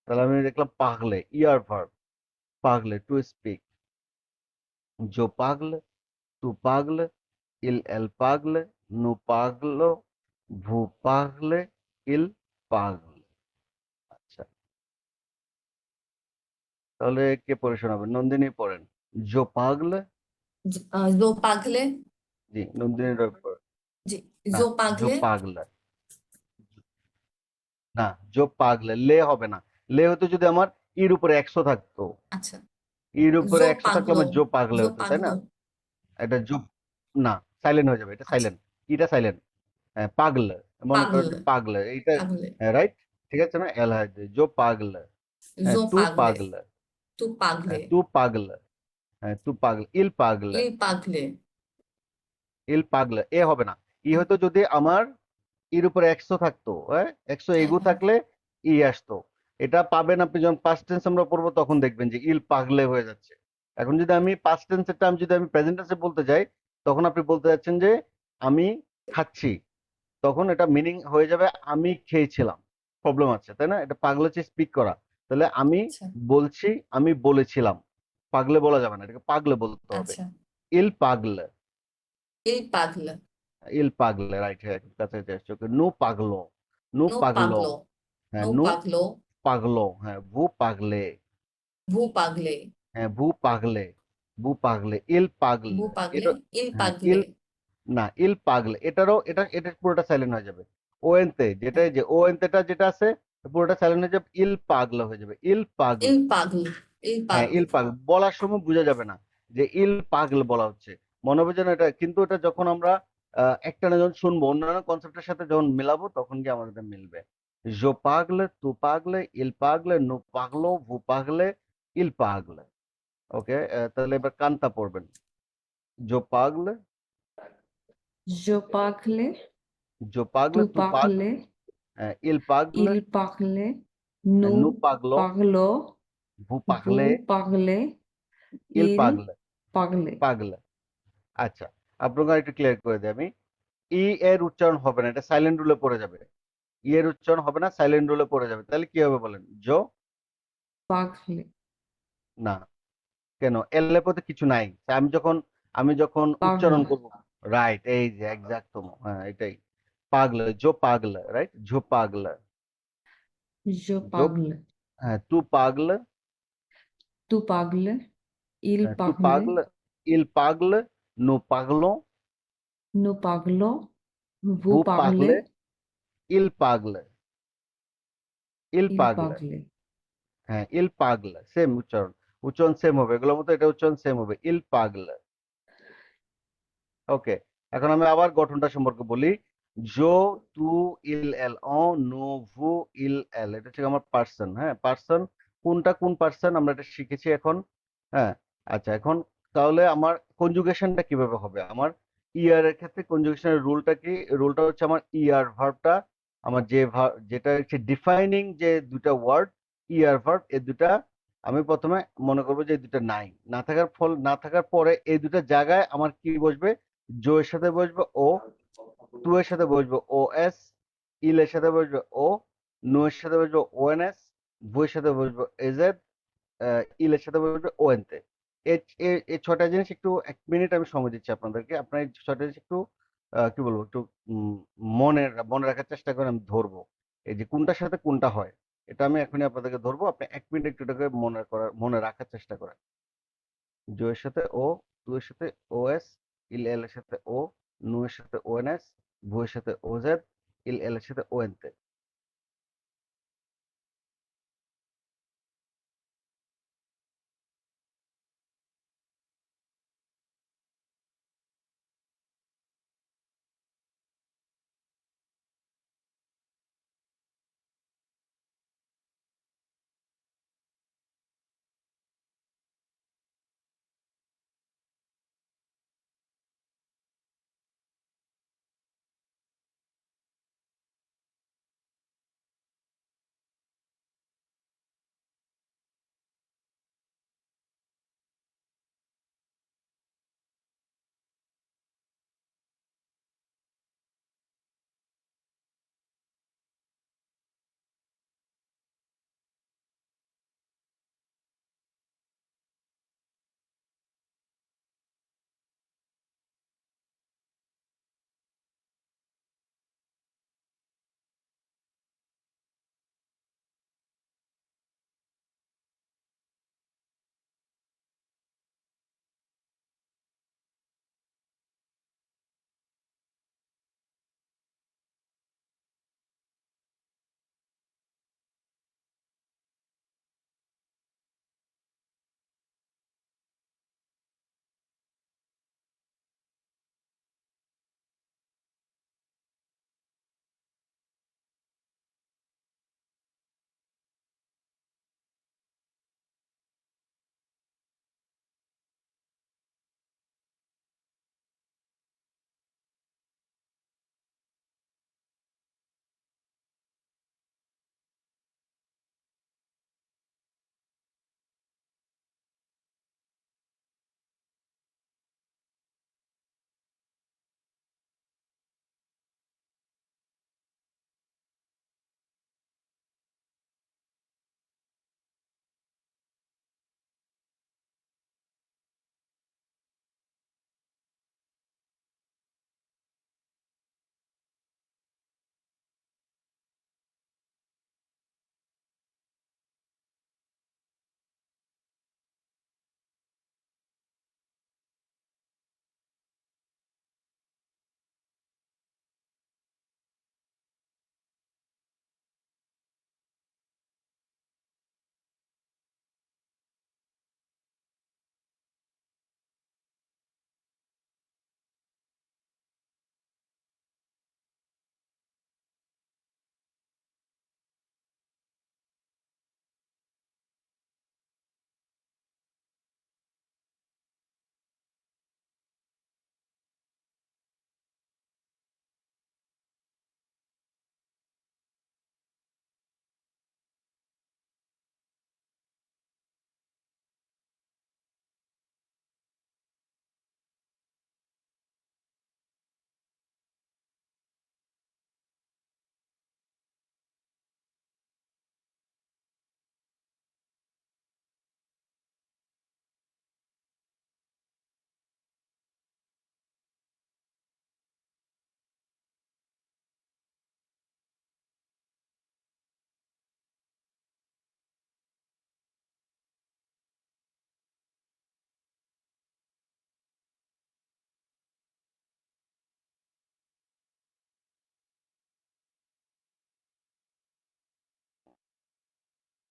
S1: তাহলে আমি দেখলাম পাগলে, ইয়ার ভার্ব, পাগলে টু স্পিক। जो पागल, तू पागल, il el पागल, नु पागलो, ভু পাগলে, ইল পাগল। আচ্ছা, তাহলে কে পড়ে শোনাবেন? নন্দিনী পড়েন। जो पागल,
S3: जो पागले,
S1: জি নন্দিনী রয় পড়েন।
S3: जी
S1: না,
S3: जो
S1: जो
S3: पागले,
S1: पागल, না, जो पागल লে হবে না। লে হতো যদি আমার ইর উপরে 100 থাকতো।
S3: अच्छा
S1: ইর উপরে
S3: जो
S1: 100 থাকলে
S3: पागलो,
S1: আমার জো পাগলে
S3: जो
S1: হতো, তাই না?
S3: पागलो,
S1: এটা জো, না, সাইলেন্ট হয়ে যাবে, এটা
S3: अच्छा
S1: সাইলেন্ট। ইটা সাইলেন্ট। পাগল, মনে করো
S3: पागल,
S1: যে পাগল, এইটা
S3: पागले,
S1: রাইট, ঠিক আছে না? এল হয় জো পাগল,
S3: जो
S1: তু
S3: पागले,
S1: পাগল,
S3: तू पागले,
S1: তু পাগল, তু পাগল, ইল পাগল,
S3: il पागले,
S1: ইল পাগল, এ হবে না। ই হয়তো যদি আমার ইর উপরে 100 থাকতো, হ্যাঁ, 100 এগু
S3: हाँ
S1: থাকলে ই আসতো। এটা পাবেন আপনি যখন পাস্ট টেন্স আমরা পড়বো, তখন দেখবেন যে ইল পাগলে হয়ে যাচ্ছে। এখন যদি আমি পাস্ট টেন্সেরটা আমি যদি আমি প্রেজেন্ট টেন্সে বলতে যাই, তখন আপনি বলতে যাচ্ছেন যে আমি খাচ্ছি, তখন এটা মিনিং হয়ে যাবে আমি খেয়েছিলাম। প্রবলেম আছে, তাই না? এটা পাগল হচ্ছে স্পিক করা। তাহলে আমি
S3: अच्छा
S1: বলছি, আমি বলেছিলাম। পাগলে বলা যাবে না, এটাকে পাগলে বলতে হবে।
S3: अच्छा
S1: ইল পাগলে,
S3: il पागल,
S1: ইল পাগলে, রাইট, হ্যাঁ, কাছাকাছি আসছে। ওকে, নু পাগলো, নু
S3: no
S1: পাগলো,
S3: पागलो,
S1: হ্যাঁ,
S3: no
S1: নু
S3: पागलो,
S1: পাগলো, হ্যাঁ, ভু পাগলে,
S3: भू पागले,
S1: হ্যাঁ, ভু পাগলে, ভু পাগলে, ইল
S3: भू
S1: পাগলে।
S3: पागले,
S1: এটা,
S3: il
S1: হ্যাঁ,
S3: पागले,
S1: ইল, না, ইল পাগলে, এটা পুরোটা সাইলেন্ট হয়ে যাবে। ওএনতে যেটা, যে ওএনতেটা যেটা আছে, পুরোটা সাইলেন্ট হয়ে যাবে, ইল পাগলা হয়ে যাবে, ইল পাগল।
S3: il पागल, il
S1: হ্যাঁ,
S3: पागल,
S1: ইল পাগল বলার সময় বোঝা যাবে না যে ইল পাগল বলা হচ্ছে, মনে হবে যেন এটা, কিন্তু এটা যখন আমরা একটানা যখন শুনবো, অন্যান্য কনসেপ্টের সাথে যখন মিলাবো, তখন গিয়ে আমাদের এটা মিলবে। জো পাগলে, তু পাগলে, ইল পাগলে, নু পাগলো, ভু পাগলে, ইল পাগলে। ওকে, তাহলে এবার কান্তা পড়বেন। জো পাগলে,
S2: जो पागले,
S1: জো পাগলে,
S2: तू
S1: তু পাগলে,
S2: पागले,
S1: ইল পাগলে,
S2: il पागले, nu
S1: নু পাগলো,
S2: पागलो,
S1: ভু
S2: vous
S1: পাগলে,
S2: पागले,
S1: ইল
S2: il
S1: পাগলে,
S2: पागले।
S1: পাগলে। আচ্ছা, আপনাকে একটু ক্লিয়ার করে দিই আমি। ই এর উচ্চারণ হবে না, এটা সাইলেন্ট রুলে পড়ে যাবে। ই এর উচ্চারণ হবে না, সাইলেন্ট রুলে পড়ে যাবে। তাহলে কি হবে বলেন? জো,
S2: पागले,
S1: না, কেন? এল এর পথে কিছু নাই। আমি যখন উচ্চারণ
S2: पागल,
S1: করব, রাইট, এই যে এক্সাক্টম, হ্যাঁ, এটাই পাগলে, জো পাগলে, রাইট, জো পাগলে,
S2: जो
S1: জো,
S2: पागले,
S1: হ্যাঁ, তু পাগলে,
S2: तू पागले, il
S1: তু
S2: पागले,
S1: পাগলে, ইল পাগলে, নু পাগলো,
S2: nu पागलो,
S1: ভু
S2: vous पागले,
S1: পাগলে, ইল পাগলে, ইল
S2: il
S1: পাগলে,
S2: पागले।
S1: হ্যাঁ, ইল পাগলে, সেম উচ্চারণ, উচ্চারণ সেম হবে, এগুলোর মতো এটা উচ্চারণ সেম হবে, ইল পাগলে। ওকে, এখন আমি আবার গঠনটা সম্পর্কে বলি। জো, তু, ইল এল, নো, ভু, ইল এল, এটা হচ্ছে আমার পার্সন। হ্যাঁ, পার্সন কোনটা কোন পার্সন আমরা এটা শিখেছি এখন। হ্যাঁ, আচ্ছা, এখন তাহলে আমার কনজুগেশনটা কিভাবে হবে? আমার ইয়ার এর ক্ষেত্রে কনজুগেশনের রুলটা কি? রুলটা হচ্ছে আমার ইয়ার ভার্বটা, আমার যেটা হচ্ছে ডিফাইনিং যে দুটা ওয়ার্ড, ইয়ার ভার্ব, এই দুটা আমি প্রথমে মনে করবো যে এই দুটা নাই, না থাকার পরে এই দুটা জায়গায় আমার কি বসবে? জো এর সাথে বসবে ও, টু এর সাথে বসবে ও এস, ইল এর সাথে বসবে ও, নো এর সাথে বসবে ও এন এস, ভু এর সাথে বসবে এজেড, ইল এর সাথে বসবে ও এন তে। এই ছয়টা জিনিস একটু 1 মিনিট আমি সময় দিচ্ছি আপনাদেরকে, আপনার এই ছয়টা জিনিস একটু কি বলবো, একটু মনে রাখার চেষ্টা করে আমি ধরবো, এই যে কোনটার সাথে কোনটা হয়। এটা আমি এখনই আপনাদেরকে ধরবো, আপনি 1 মিনিট একটু এটাকে মনে রাখার চেষ্টা করেন। জো এর সাথে ও, তু এর সাথে ও এস, ইল এল এর সাথে ও, নু এর সাথে ও এন এস, ভু এর সাথে ও জেড, ইল এল এর সাথে ও এন তে।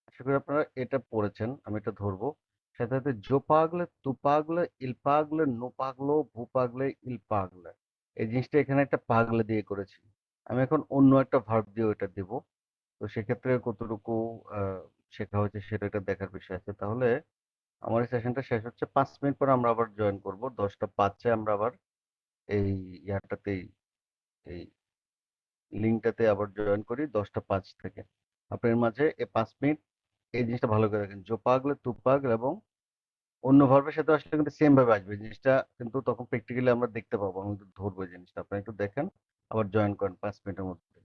S1: আশা করি আপনারা এটা পড়েছেন, আমি এটা ধরবো। সাথে সাথে জো পাগলে, তু পাগলে, ইল পাগলে, নো পাগলো, ভু পাগলে, ইল পাগলে। এই জিনিসটা এখানে একটা পাগলে দিয়ে করেছি। আমি এখন অন্য একটা ভার্ব দিয়ে ওটা দিব। তো সেক্ষেত্রে কতটুকু আহ, শেখা হয়েছে সেটা একটা দেখার বিষয় আছে। তাহলে আমার এই সেশনটা শেষ হচ্ছে, 5 মিনিট পর আমরা আবার জয়েন করব। 10টা 5-এ আমরা আবার এই ইয়ারটাতেই, এই লিঙ্কটাতে আবার জয়েন করি 10টা 5 থেকে। আপনার মাঝে এই 5 মিনিট এই জিনিসটা ভালো করে দেখেন, জো পাগলে, তু পাগল এবং অন্য ভার্বের সাথে আসলে কিন্তু সেম ভাবে আসবে জিনিসটা, কিন্তু তখন প্র্যাকটিক্যালি আমরা দেখতে পাবো, আমি কিন্তু ধরবো এই জিনিসটা। আপনি একটু দেখেন, আবার জয়েন করেন 5 মিনিটের মধ্যে।